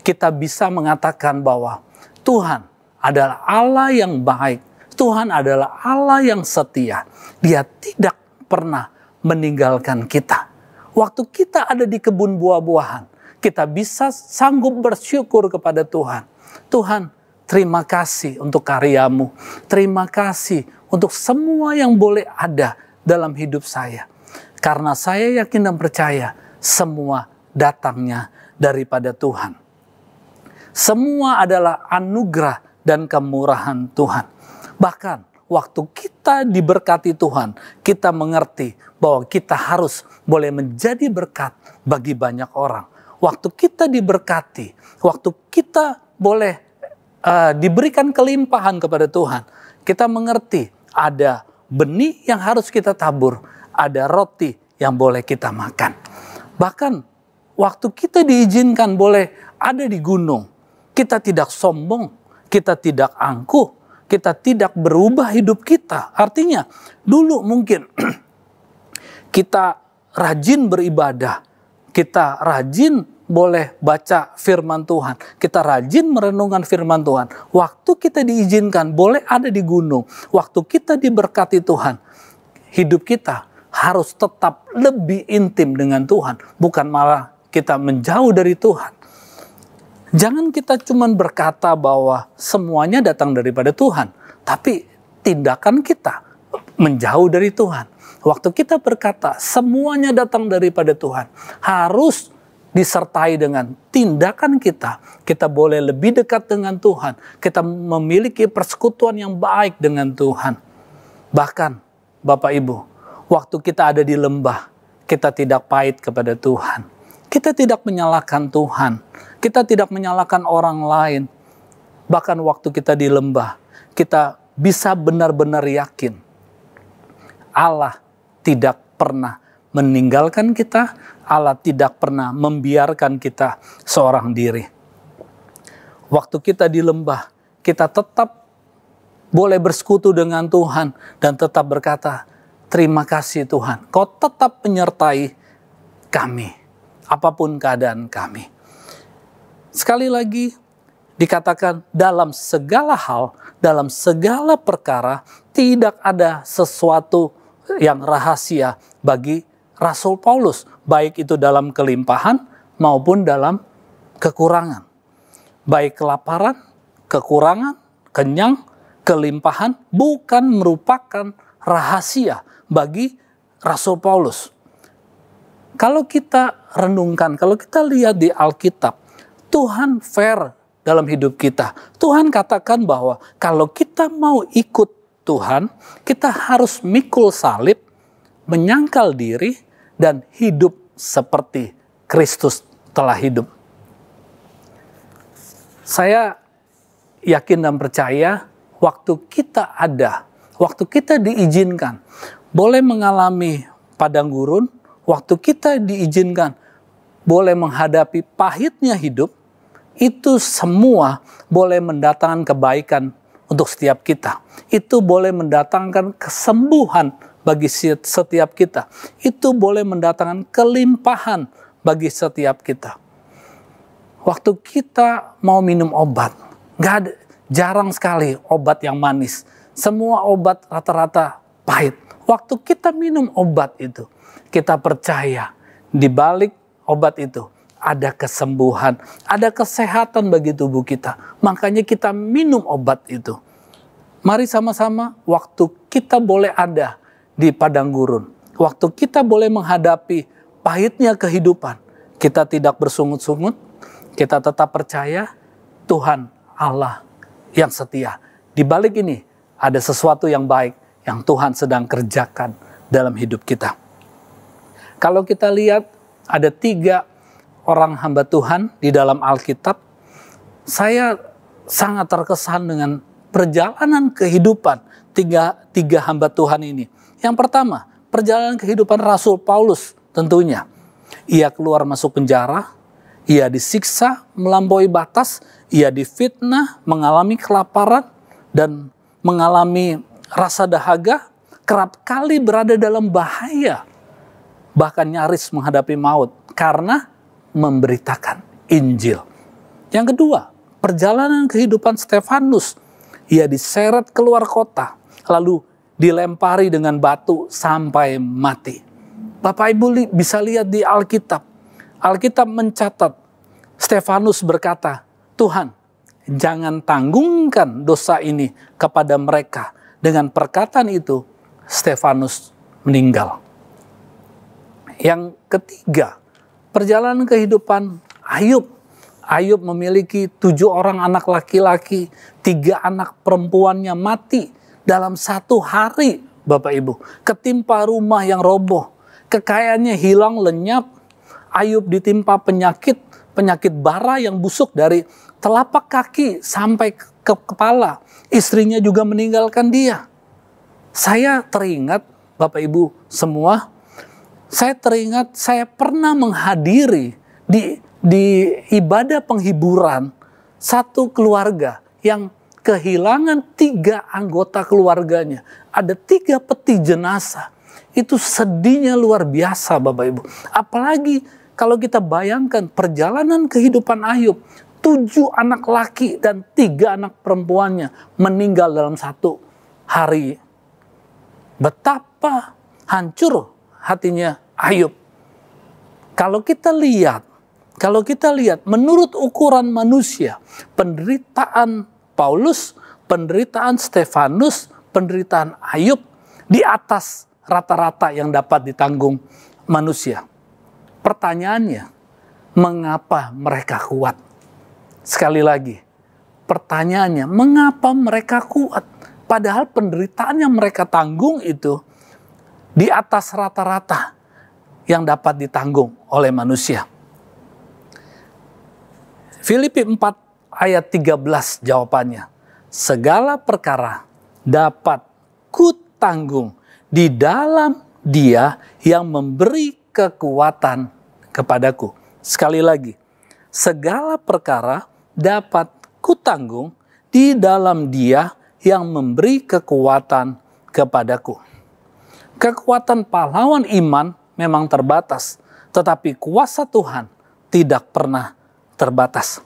kita bisa mengatakan bahwa Tuhan adalah Allah yang baik. Tuhan adalah Allah yang setia. Dia tidak pernah meninggalkan kita. Waktu kita ada di kebun buah-buahan, kita bisa sanggup bersyukur kepada Tuhan. Tuhan, terima kasih untuk karya-Mu. Terima kasih untuk semua yang boleh ada dalam hidup saya. Karena saya yakin dan percaya semua datangnya daripada Tuhan. Semua adalah anugerah dan kemurahan Tuhan. Bahkan waktu kita diberkati Tuhan, kita mengerti bahwa kita harus boleh menjadi berkat bagi banyak orang. Waktu kita diberkati, waktu kita boleh diberikan kelimpahan kepada Tuhan, kita mengerti ada benih yang harus kita tabur, ada roti yang boleh kita makan. Bahkan waktu kita diizinkan boleh ada di gunung, kita tidak sombong, kita tidak angkuh, kita tidak berubah hidup kita. Artinya, dulu mungkin kita rajin beribadah, kita rajin boleh baca firman Tuhan, kita rajin merenungkan firman Tuhan. Waktu kita diizinkan boleh ada di gunung, waktu kita diberkati Tuhan, hidup kita harus tetap lebih intim dengan Tuhan, bukan malah kita menjauh dari Tuhan. Jangan kita cuma berkata bahwa semuanya datang daripada Tuhan, tapi tindakan kita menjauh dari Tuhan. Waktu kita berkata semuanya datang daripada Tuhan, harus disertai dengan tindakan kita. Kita boleh lebih dekat dengan Tuhan. Kita memiliki persekutuan yang baik dengan Tuhan. Bahkan, Bapak Ibu, waktu kita ada di lembah, kita tidak pahit kepada Tuhan. Kita tidak menyalahkan Tuhan. Kita tidak menyalahkan orang lain. Bahkan waktu kita di lembah, kita bisa benar-benar yakin Allah tidak pernah meninggalkan kita, Allah tidak pernah membiarkan kita seorang diri. Waktu kita di lembah, kita tetap boleh bersekutu dengan Tuhan dan tetap berkata, terima kasih Tuhan, Kau tetap menyertai kami, apapun keadaan kami. Sekali lagi, dikatakan dalam segala hal, dalam segala perkara, tidak ada sesuatu yang rahasia bagi Rasul Paulus, baik itu dalam kelimpahan maupun dalam kekurangan. Baik kelaparan, kekurangan, kenyang, kelimpahan bukan merupakan rahasia bagi Rasul Paulus. Kalau kita renungkan, kalau kita lihat di Alkitab, Tuhan fair dalam hidup kita. Tuhan katakan bahwa kalau kita mau ikut Tuhan, kita harus mikul salib, menyangkal diri, dan hidup seperti Kristus telah hidup. Saya yakin dan percaya waktu kita ada, waktu kita diizinkan, boleh mengalami padang gurun, waktu kita diizinkan boleh menghadapi pahitnya hidup, itu semua boleh mendatangkan kebaikan untuk setiap kita. Itu boleh mendatangkan kesembuhan bagi setiap kita. Itu boleh mendatangkan kelimpahan bagi setiap kita. Waktu kita mau minum obat, jarang sekali obat yang manis. Semua obat rata-rata pahit. Waktu kita minum obat itu, kita percaya di balik obat itu ada kesembuhan, ada kesehatan bagi tubuh kita. Makanya kita minum obat itu. Mari sama-sama waktu kita boleh ada di padang gurun, waktu kita boleh menghadapi pahitnya kehidupan, kita tidak bersungut-sungut, kita tetap percaya Tuhan Allah yang setia. Di balik ini ada sesuatu yang baik yang Tuhan sedang kerjakan dalam hidup kita. Kalau kita lihat ada 3 orang hamba Tuhan di dalam Alkitab, saya sangat terkesan dengan perjalanan kehidupan tiga hamba Tuhan ini. Yang pertama, perjalanan kehidupan Rasul Paulus tentunya. Ia keluar masuk penjara, ia disiksa melampaui batas, ia difitnah, mengalami kelaparan, dan mengalami rasa dahaga, kerap kali berada dalam bahaya, bahkan nyaris menghadapi maut karena memberitakan Injil. Yang kedua, perjalanan kehidupan Stefanus. Ia diseret keluar kota, lalu dilempari dengan batu sampai mati. Bapak Ibu bisa lihat di Alkitab. Alkitab mencatat, Stefanus berkata, Tuhan, jangan tanggungkan dosa ini kepada mereka. Dengan perkataan itu, Stefanus meninggal. Yang ketiga, perjalanan kehidupan Ayub. Ayub memiliki 7 orang anak laki-laki, 3 anak perempuannya mati dalam 1 hari, Bapak Ibu. Ketimpa rumah yang roboh, kekayaannya hilang lenyap. Ayub ditimpa penyakit bara yang busuk dari telapak kaki sampai ke kepala. Istrinya juga meninggalkan dia. Saya teringat, Bapak Ibu semua, saya teringat saya pernah menghadiri di ibadah penghiburan satu keluarga yang kehilangan 3 anggota keluarganya. Ada 3 peti jenazah. Itu sedihnya luar biasa, Bapak Ibu. Apalagi kalau kita bayangkan perjalanan kehidupan Ayub, 7 anak laki dan 3 anak perempuannya meninggal dalam 1 hari. Betapa hancur hatinya Ayub. Kalau kita lihat menurut ukuran manusia, penderitaan Paulus, penderitaan Stefanus, penderitaan Ayub di atas rata-rata yang dapat ditanggung manusia. Pertanyaannya, mengapa mereka kuat? Sekali lagi, pertanyaannya, mengapa mereka kuat? Padahal penderitaan yang mereka tanggung itu di atas rata-rata yang dapat ditanggung oleh manusia. Filipi 4 ayat 13 jawabannya. Segala perkara dapat kutanggung di dalam Dia yang memberi kekuatan kepadaku. Sekali lagi, segala perkara dapat kutanggung di dalam Dia yang memberi kekuatan kepadaku. Kekuatan pahlawan iman memang terbatas, tetapi kuasa Tuhan tidak pernah terbatas.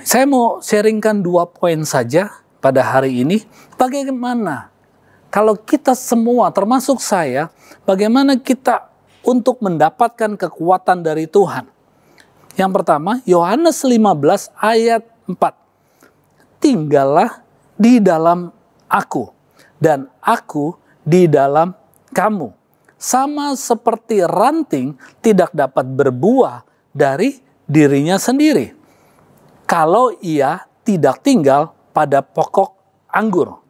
Saya mau sharingkan 2 poin saja pada hari ini. Bagaimana kalau kita semua, termasuk saya, bagaimana kita untuk mendapatkan kekuatan dari Tuhan. Yang pertama, Yohanes 15 ayat 4. Tinggallah di dalam aku, dan aku di dalam kamu. Sama seperti ranting tidak dapat berbuah dari dirinya sendiri, kalau ia tidak tinggal pada pokok anggur.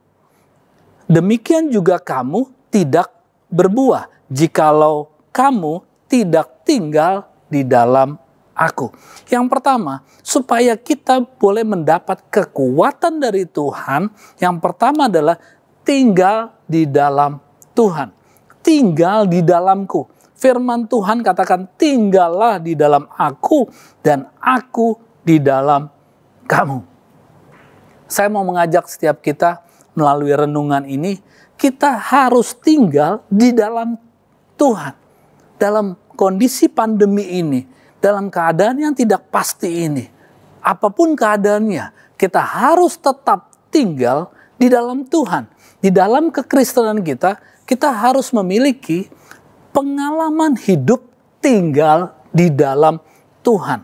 Demikian juga kamu tidak berbuah, jikalau kamu tidak tinggal di dalam aku. Yang pertama, supaya kita boleh mendapat kekuatan dari Tuhan, yang pertama adalah tinggal di dalam Tuhan. Tinggal di dalamku. Firman Tuhan katakan, tinggallah di dalam aku dan aku di dalam kamu. Saya mau mengajak setiap kita melalui renungan ini, kita harus tinggal di dalam Tuhan. Dalam kondisi pandemi ini, dalam keadaan yang tidak pasti ini, apapun keadaannya, kita harus tetap tinggal di dalam Tuhan. Di dalam kekristenan kita harus memiliki pengalaman hidup tinggal di dalam Tuhan.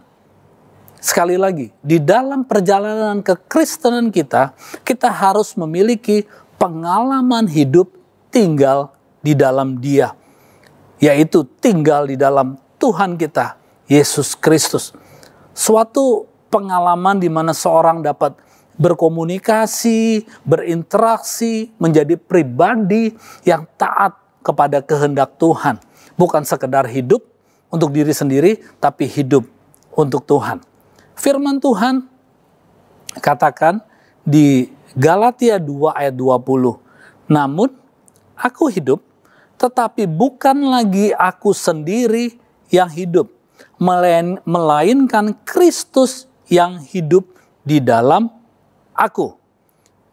Sekali lagi, di dalam perjalanan kekristenan kita harus memiliki pengalaman hidup tinggal di dalam Dia, yaitu tinggal di dalam Tuhan kita, Yesus Kristus. Suatu pengalaman di mana seorang dapat berkomunikasi, berinteraksi, menjadi pribadi yang taat kepada kehendak Tuhan. Bukan sekedar hidup untuk diri sendiri, tapi hidup untuk Tuhan. Firman Tuhan katakan di Galatia 2 ayat 20. Namun aku hidup, tetapi bukan lagi aku sendiri yang hidup, melainkan Kristus yang hidup di dalam aku.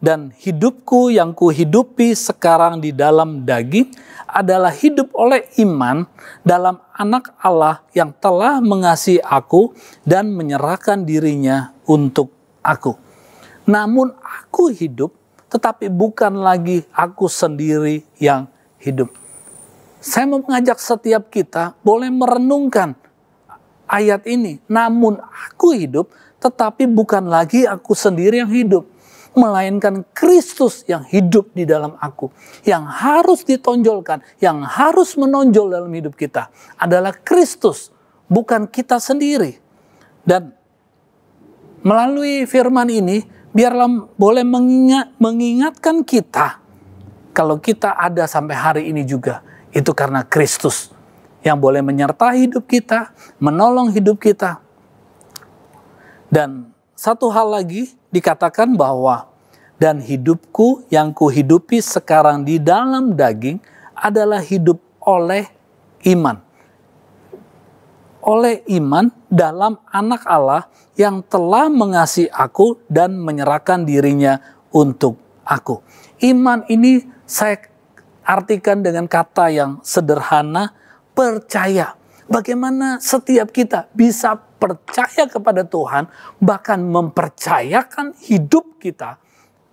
Dan hidupku yang kuhidupi sekarang di dalam daging adalah hidup oleh iman dalam Anak Allah yang telah mengasihi aku dan menyerahkan dirinya untuk aku. Namun aku hidup, tetapi bukan lagi aku sendiri yang hidup. Saya mau mengajak setiap kita boleh merenungkan ayat ini. Namun aku hidup, tetapi bukan lagi aku sendiri yang hidup, melainkan Kristus yang hidup di dalam aku. Yang harus ditonjolkan, yang harus menonjol dalam hidup kita adalah Kristus, bukan kita sendiri. Dan melalui firman ini, biarlah boleh mengingatkan kita, kalau kita ada sampai hari ini juga, itu karena Kristus yang boleh menyertai hidup kita, menolong hidup kita. Dan satu hal lagi dikatakan bahwa dan hidupku yang kuhidupi sekarang di dalam daging adalah hidup oleh iman. Oleh iman dalam Anak Allah yang telah mengasihi aku dan menyerahkan dirinya untuk aku. Iman ini saya artikan dengan kata yang sederhana, percaya. Bagaimana setiap kita bisa percaya kepada Tuhan, bahkan mempercayakan hidup kita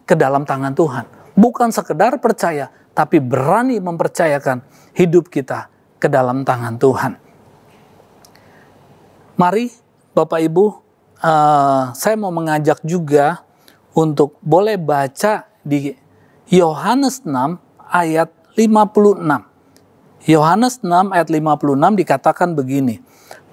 ke dalam tangan Tuhan. Bukan sekedar percaya, tapi berani mempercayakan hidup kita ke dalam tangan Tuhan. Mari Bapak Ibu, saya mau mengajak juga untuk boleh baca di Yohanes 6 ayat 56. Yohanes 6 ayat 56 dikatakan begini,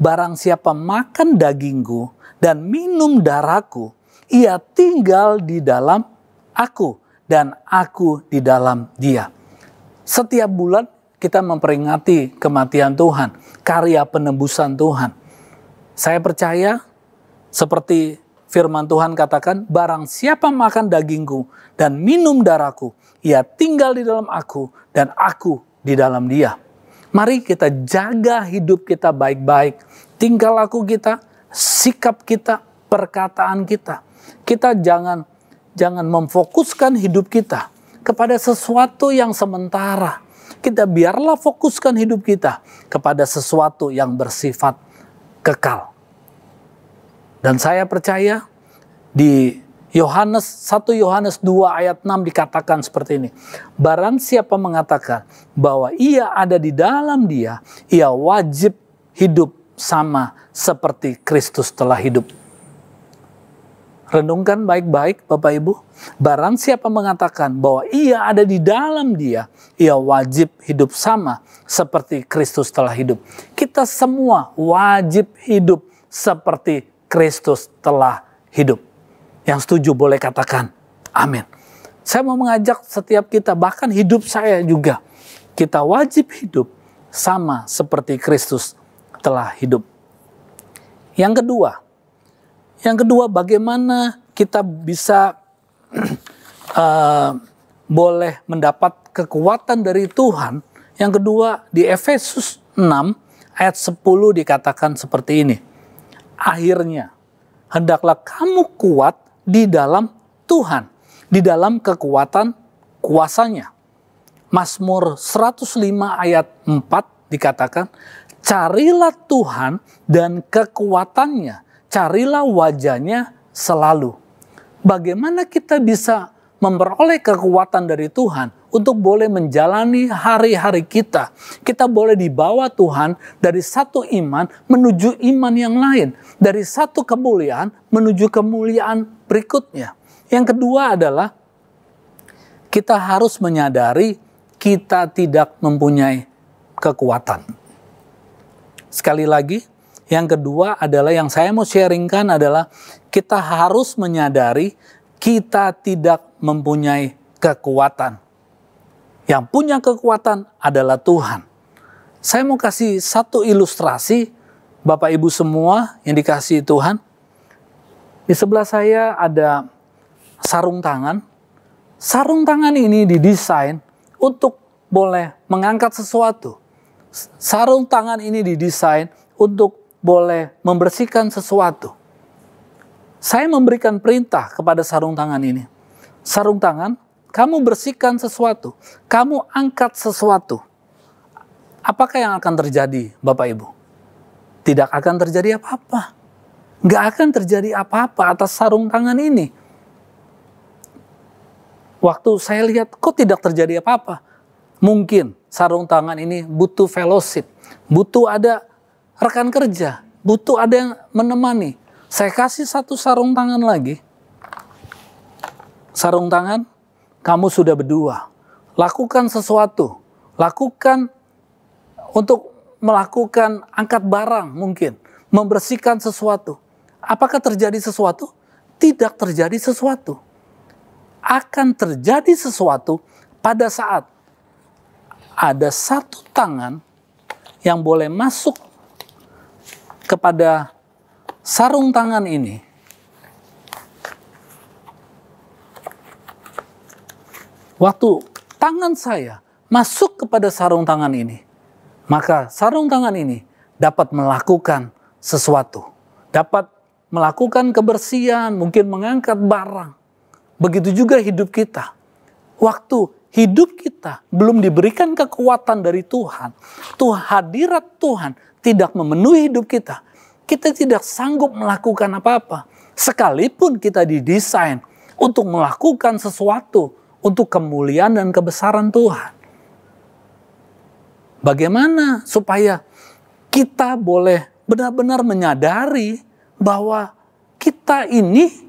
barang siapa makan dagingku dan minum darahku, ia tinggal di dalam aku dan aku di dalam dia. Setiap bulan kita memperingati kematian Tuhan, karya penebusan Tuhan. Saya percaya seperti firman Tuhan katakan, barang siapa makan dagingku dan minum darahku, ia tinggal di dalam aku dan aku di dalam dia. Mari kita jaga hidup kita baik-baik. Tingkah laku kita, sikap kita, perkataan kita. Kita jangan memfokuskan hidup kita kepada sesuatu yang sementara. Kita biarlah fokuskan hidup kita kepada sesuatu yang bersifat kekal. Dan saya percaya di 1 Yohanes 2 ayat 6 dikatakan seperti ini. Barang siapa mengatakan bahwa ia ada di dalam Dia, ia wajib hidup sama seperti Kristus telah hidup. Renungkan baik-baik Bapak Ibu. Barang siapa mengatakan bahwa ia ada di dalam Dia, ia wajib hidup sama seperti Kristus telah hidup. Kita semua wajib hidup seperti Kristus telah hidup. Yang setuju boleh katakan amin. Saya mau mengajak setiap kita, bahkan hidup saya juga, kita wajib hidup sama seperti Kristus telah hidup. Yang kedua, bagaimana kita bisa boleh mendapat kekuatan dari Tuhan. Yang kedua, di Efesus 6 ayat 10 dikatakan seperti ini. Akhirnya, hendaklah kamu kuat di dalam Tuhan, di dalam kekuatan kuasanya. Mazmur 105 ayat 4 dikatakan, carilah Tuhan dan kekuatannya, carilah wajahnya selalu. Bagaimana kita bisa memperoleh kekuatan dari Tuhan untuk boleh menjalani hari-hari kita? Kita boleh dibawa Tuhan dari satu iman menuju iman yang lain, dari satu kemuliaan menuju kemuliaan berikutnya. Yang kedua adalah kita harus menyadari kita tidak mempunyai kekuatan. Sekali lagi, yang kedua adalah yang saya mau sharingkan adalah kita harus menyadari kita tidak mempunyai kekuatan. Yang punya kekuatan adalah Tuhan. Saya mau kasih satu ilustrasi, Bapak Ibu semua yang dikasihi Tuhan. Di sebelah saya ada sarung tangan. Sarung tangan ini didesain untuk boleh mengangkat sesuatu. Sarung tangan ini didesain untuk boleh membersihkan sesuatu. Saya memberikan perintah kepada sarung tangan ini. Sarung tangan, kamu bersihkan sesuatu. Kamu angkat sesuatu. Apakah yang akan terjadi, Bapak Ibu? Tidak akan terjadi apa-apa. Nggak akan terjadi apa-apa atas sarung tangan ini. Waktu saya lihat, kok tidak terjadi apa-apa? Mungkin sarung tangan ini butuh fellowship. Butuh ada rekan kerja. Butuh ada yang menemani. Saya kasih satu sarung tangan lagi. Sarung tangan, kamu sudah berdua. Lakukan sesuatu. Lakukan untuk melakukan angkat barang mungkin. Membersihkan sesuatu. Apakah terjadi sesuatu? Tidak terjadi sesuatu. Akan terjadi sesuatu pada saat ada satu tangan yang boleh masuk kepada sarung tangan ini. Waktu tangan saya masuk kepada sarung tangan ini, maka sarung tangan ini dapat melakukan sesuatu. Dapat melakukan kebersihan, mungkin mengangkat barang. Begitu juga hidup kita. Waktu hidup kita belum diberikan kekuatan dari Tuhan, hadirat Tuhan tidak memenuhi hidup kita, kita tidak sanggup melakukan apa-apa. Sekalipun kita didesain untuk melakukan sesuatu untuk kemuliaan dan kebesaran Tuhan. Bagaimana supaya kita boleh benar-benar menyadari bahwa kita ini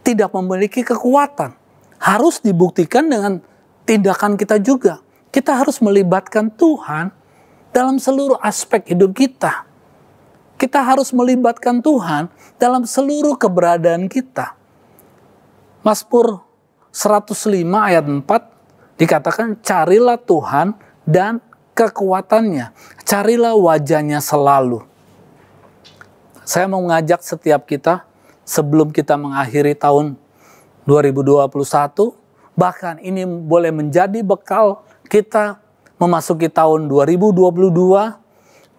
tidak memiliki kekuatan. Harus dibuktikan dengan tindakan kita juga. Kita harus melibatkan Tuhan dalam seluruh aspek hidup kita. Kita harus melibatkan Tuhan dalam seluruh keberadaan kita. Mazmur 105 ayat 4 dikatakan, carilah Tuhan dan kekuatannya. Carilah wajahnya selalu. Saya mau mengajak setiap kita sebelum kita mengakhiri tahun 2021, bahkan ini boleh menjadi bekal kita memasuki tahun 2022,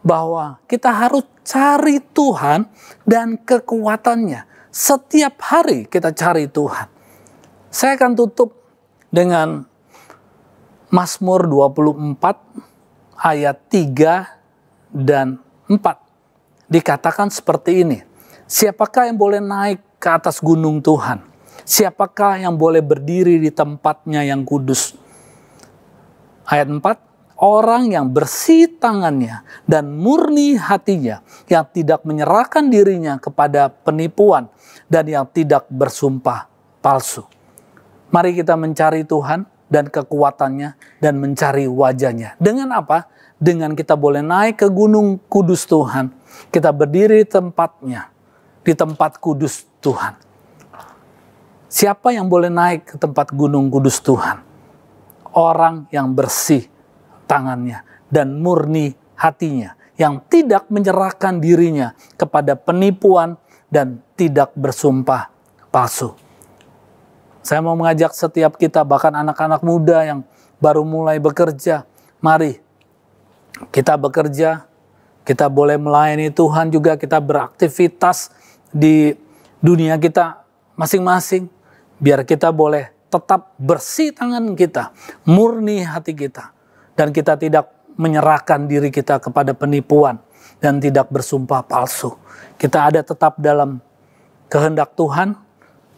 bahwa kita harus cari Tuhan dan kekuatannya. Setiap hari kita cari Tuhan. Saya akan tutup dengan Mazmur 24 ayat 3 dan 4. Dikatakan seperti ini, siapakah yang boleh naik ke atas gunung Tuhan? Siapakah yang boleh berdiri di tempatnya yang kudus? Ayat 4, orang yang bersih tangannya dan murni hatinya, yang tidak menyerahkan dirinya kepada penipuan dan yang tidak bersumpah palsu. Mari kita mencari Tuhan dan kekuatannya dan mencari wajahnya. Dengan apa? Dengan kita boleh naik ke gunung kudus Tuhan. Kita berdiri di tempatnya, di tempat kudus Tuhan. Siapa yang boleh naik ke tempat gunung kudus Tuhan? Orang yang bersih tangannya dan murni hatinya, yang tidak menyerahkan dirinya kepada penipuan dan tidak bersumpah palsu. Saya mau mengajak setiap kita, bahkan anak-anak muda yang baru mulai bekerja, mari kita bekerja, kita boleh melayani Tuhan juga, kita beraktivitas di dunia kita masing-masing, biar kita boleh tetap bersih tangan kita, murni hati kita, dan kita tidak menyerahkan diri kita kepada penipuan dan tidak bersumpah palsu. Kita ada tetap dalam kehendak Tuhan,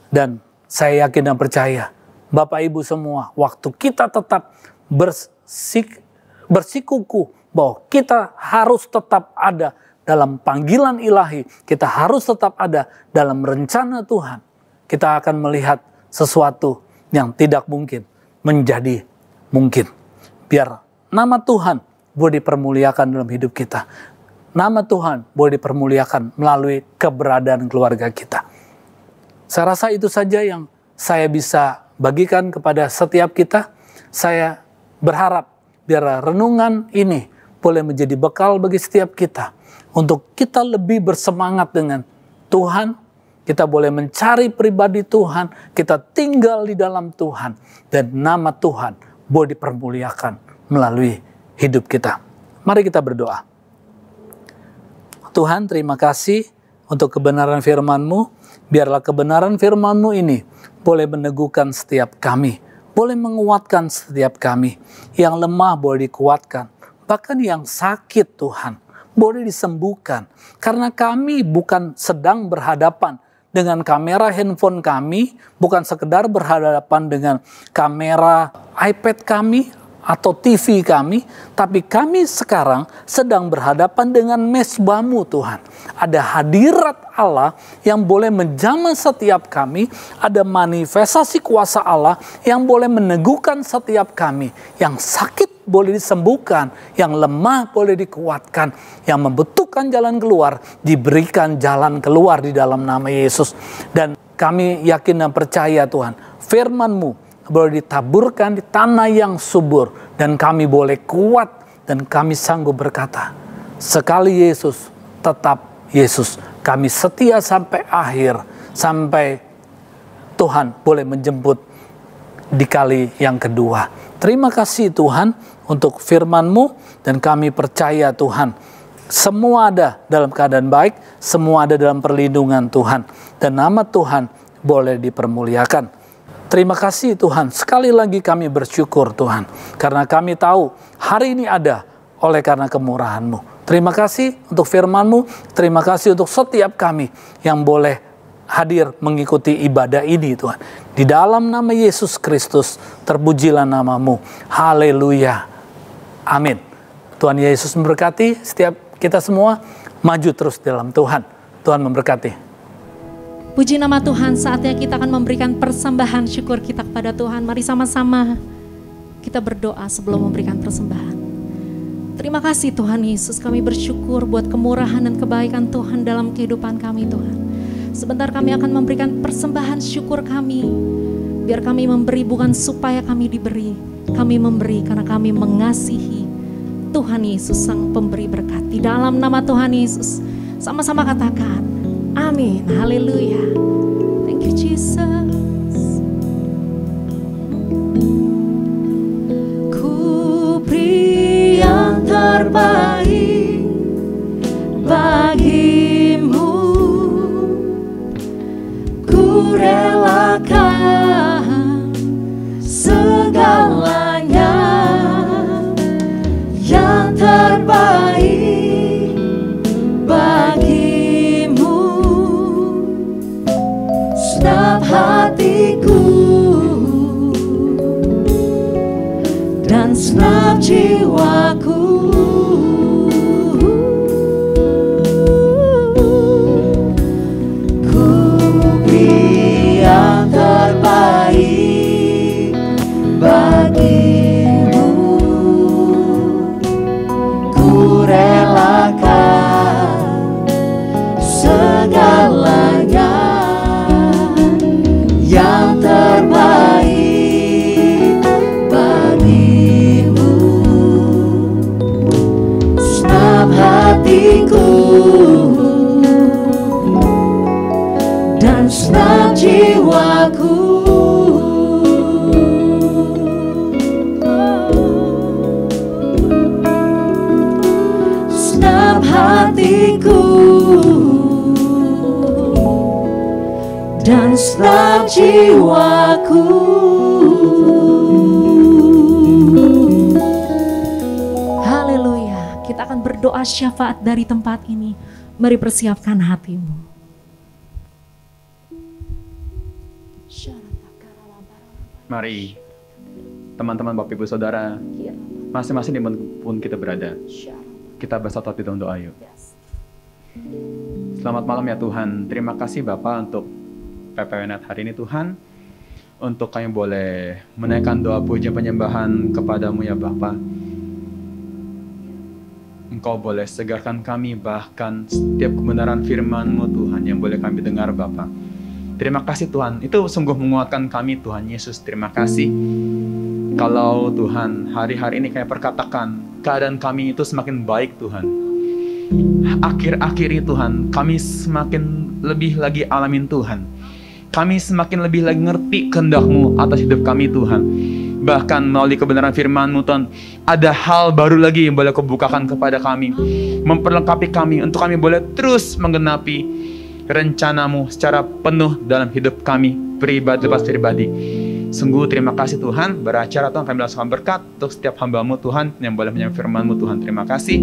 dan saya yakin dan percaya, Bapak Ibu semua, waktu kita tetap bersikukuh bahwa kita harus tetap ada dalam panggilan ilahi, kita harus tetap ada dalam rencana Tuhan, kita akan melihat sesuatu yang tidak mungkin menjadi mungkin. Biar nama Tuhan boleh dipermuliakan dalam hidup kita. Nama Tuhan boleh dipermuliakan melalui keberadaan keluarga kita. Saya rasa itu saja yang saya bisa bagikan kepada setiap kita. Saya berharap biar renungan ini boleh menjadi bekal bagi setiap kita. Untuk kita lebih bersemangat dengan Tuhan. Kita boleh mencari pribadi Tuhan, kita tinggal di dalam Tuhan, dan nama Tuhan boleh dipermuliakan melalui hidup kita. Mari kita berdoa. Tuhan, terima kasih untuk kebenaran firman-Mu. Biarlah kebenaran firman-Mu ini boleh meneguhkan setiap kami, boleh menguatkan setiap kami. Yang lemah boleh dikuatkan, bahkan yang sakit Tuhan boleh disembuhkan. Karena kami bukan sedang berhadapan dengan kamera handphone kami, bukan sekedar berhadapan dengan kamera iPad kami atau TV kami, tapi kami sekarang sedang berhadapan dengan mezbah-Mu Tuhan. Ada hadirat Allah yang boleh menjamah setiap kami, ada manifestasi kuasa Allah yang boleh meneguhkan setiap kami, yang sakit boleh disembuhkan, yang lemah boleh dikuatkan, yang membutuhkan jalan keluar, diberikan jalan keluar di dalam nama Yesus. Dan kami yakin dan percaya Tuhan, firman-Mu boleh ditaburkan di tanah yang subur, dan kami boleh kuat, dan kami sanggup berkata, sekali Yesus, tetap Yesus. Kami setia sampai akhir, sampai Tuhan boleh menjemput di kali yang kedua. Terima kasih Tuhan untuk firman-Mu, dan kami percaya Tuhan, semua ada dalam keadaan baik, semua ada dalam perlindungan Tuhan, dan nama Tuhan boleh dipermuliakan. Terima kasih Tuhan, sekali lagi kami bersyukur Tuhan, karena kami tahu hari ini ada oleh karena kemurahan-Mu. Terima kasih untuk firman-Mu, terima kasih untuk setiap kami yang boleh hadir mengikuti ibadah ini Tuhan. Di dalam nama Yesus Kristus, terpujilah nama-Mu. Haleluya. Amin. Tuhan Yesus memberkati setiap kita semua. Maju terus dalam Tuhan. Tuhan memberkati. Puji nama Tuhan, saatnya kita akan memberikan persembahan syukur kita kepada Tuhan. Mari sama-sama kita berdoa sebelum memberikan persembahan. Terima kasih Tuhan Yesus, kami bersyukur buat kemurahan dan kebaikan Tuhan dalam kehidupan kami Tuhan. Sebentar kami akan memberikan persembahan syukur kami. Biar kami memberi bukan supaya kami diberi. Kami memberi karena kami mengasihi Tuhan Yesus Sang Pemberi Berkat. Di dalam nama Tuhan Yesus, sama-sama katakan, amin, haleluya. Thank you Jesus. Ku beri yang terbaik bagimu, ku relakan segalanya, yang terbaik bagimu. Setiap hatiku dan segenap jiwaku. Ku beri yang terbaik bagimu. Ku relakan segalanya yang terbaik bagimu. Senang hatiku dan senang jiwaku. Senang hatiku dan senang jiwaku. Haleluya. Kita akan berdoa syafaat dari tempat ini. Mari persiapkan hatimu. Mari teman-teman Bapak Ibu Saudara, masing-masing dimanapun kita berada, kita bersatu hati dalam doa yuk. Selamat malam ya Tuhan. Terima kasih Bapak untuk PPWNet hari ini Tuhan, untuk kami boleh menaikkan doa pujian penyembahan kepadamu ya Bapa. Engkau boleh segarkan kami, bahkan setiap kebenaran firman-Mu Tuhan yang boleh kami dengar Bapa. Terima kasih Tuhan, itu sungguh menguatkan kami Tuhan Yesus. Terima kasih kalau Tuhan hari-hari ini kami perkatakan keadaan kami itu semakin baik Tuhan. Akhir-akhir ini Tuhan, kami semakin lebih lagi alamin Tuhan. Kami semakin lebih lagi ngerti kehendak-Mu atas hidup kami Tuhan. Bahkan melalui kebenaran firman-Mu Tuhan, ada hal baru lagi yang boleh Kau bukakan kepada kami, memperlengkapi kami untuk kami boleh terus menggenapi rencana-Mu secara penuh dalam hidup kami, pribadi lepas pribadi. Sungguh terima kasih Tuhan, beracara Tuhan kami langsung berkat untuk setiap hamba-Mu Tuhan yang boleh menyampaikan firman-Mu Tuhan. Terima kasih.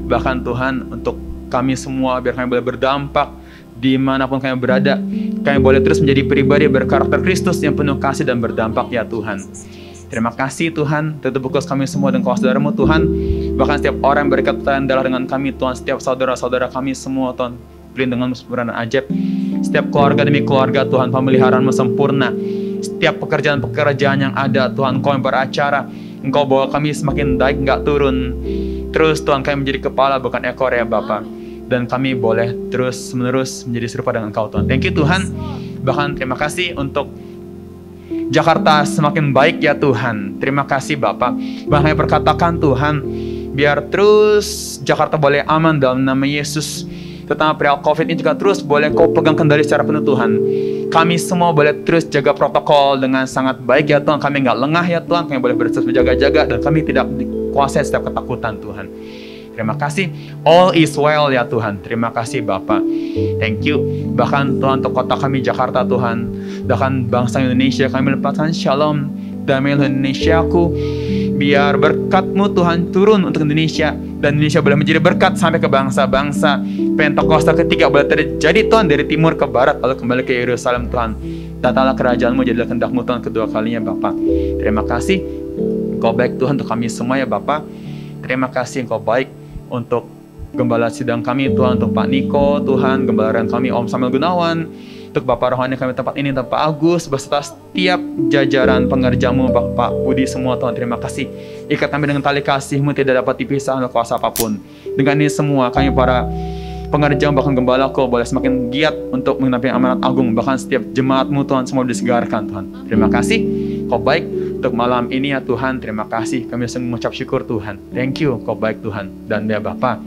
Bahkan Tuhan untuk kami semua, biar kami boleh berdampak dimanapun kami berada, kami boleh terus menjadi pribadi berkarakter Kristus yang penuh kasih dan berdampak ya Tuhan. Terima kasih Tuhan, tutup fokus kami semua dan Kau saudara-Mu Tuhan. Bahkan setiap orang yang berkaitan darah dengan kami Tuhan, setiap saudara-saudara kami semua Tuhan, perlindungan-Mu sempurna dan ajaib. Setiap keluarga demi keluarga Tuhan, pemeliharaan-Mu sempurna. Setiap pekerjaan-pekerjaan yang ada Tuhan, Kau yang beracara, Engkau bawa kami semakin naik, nggak turun. Terus Tuhan, kami menjadi kepala bukan ekor ya Bapa. Dan kami boleh terus menerus menjadi serupa dengan Kau Tuhan. Thank you Tuhan. Bahkan terima kasih untuk Jakarta semakin baik ya Tuhan. Terima kasih Bapak. Bahkan kami perkatakan Tuhan, biar terus Jakarta boleh aman dalam nama Yesus. Terutama perihal COVID ini juga terus boleh Kau pegang kendali secara penuh Tuhan. Kami semua boleh terus jaga protokol dengan sangat baik ya Tuhan. Kami nggak lengah ya Tuhan. Kami boleh terus menjaga-jaga dan kami tidak dikuasai setiap ketakutan Tuhan. Terima kasih. All is well ya Tuhan. Terima kasih Bapak. Thank you. Bahkan Tuhan untuk kota kami Jakarta Tuhan. Bahkan bangsa Indonesia kami lepaskan shalom. Damailah Indonesiaku. Biar berkat-Mu Tuhan turun untuk Indonesia. Dan Indonesia boleh menjadi berkat sampai ke bangsa-bangsa. Pentakosta ketiga boleh terjadi Tuhan dari timur ke barat. Lalu kembali ke Yerusalem Tuhan. Datanglah kerajaan-Mu, jadilah kehendak-Mu Tuhan kedua kalinya Bapak. Terima kasih. Engkau baik Tuhan untuk kami semua ya Bapak. Terima kasih Engkau baik untuk gembala sidang kami Tuhan, untuk Pak Niko Tuhan, gembalaran kami Om Samuel Gunawan, untuk Bapak Rohani kami tempat ini, Pak Agus, beserta setiap jajaran pengerja-Mu, Pak Budi semua Tuhan. Terima kasih. Ikat kami dengan tali kasih-Mu, tidak dapat dipisah oleh kuasa apapun. Dengan ini semua kami para pengerja bahkan gembala-Ku boleh semakin giat untuk menggenapi amanat agung. Bahkan setiap jemaat-Mu Tuhan semua disegarkan Tuhan. Terima kasih. Kau baik. Untuk malam ini ya Tuhan, terima kasih. Kami sungguh mengucap syukur Tuhan. Thank you, Kau baik Tuhan. Dan ya Bapa,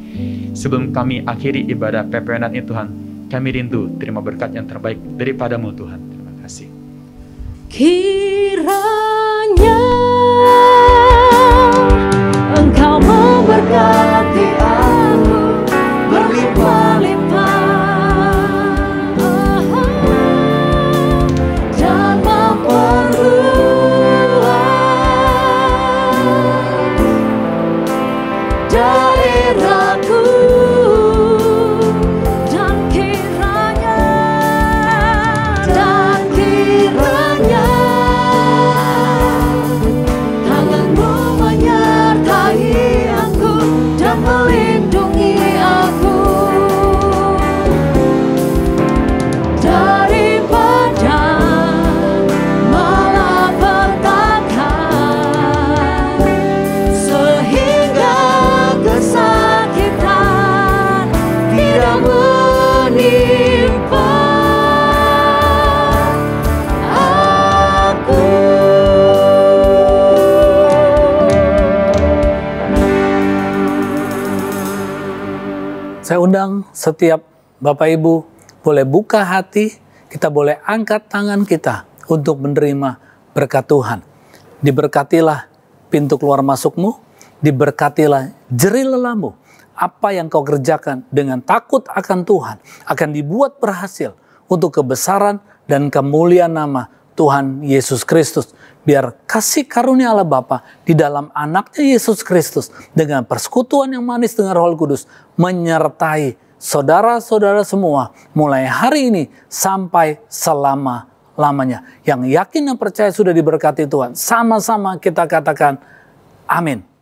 sebelum kami akhiri ibadah PPWNet ini Tuhan, kami rindu terima berkat yang terbaik daripada-Mu Tuhan. Terima kasih. Kiranya Engkau memberkati aku berlimpah-limpah dan memperluas daerahku, dan kiranya Saya undang setiap Bapak Ibu boleh buka hati, kita boleh angkat tangan kita untuk menerima berkat Tuhan. Diberkatilah pintu keluar masukmu, diberkatilah jerih lelahmu. Apa yang kau kerjakan dengan takut akan Tuhan akan dibuat berhasil untuk kebesaran dan kemuliaan nama Tuhan Yesus Kristus. Biar kasih karunia Allah Bapa di dalam anaknya Yesus Kristus dengan persekutuan yang manis dengan Roh Kudus menyertai saudara-saudara semua mulai hari ini sampai selama-lamanya. Yang yakin dan percaya sudah diberkati Tuhan. Sama-sama kita katakan amin.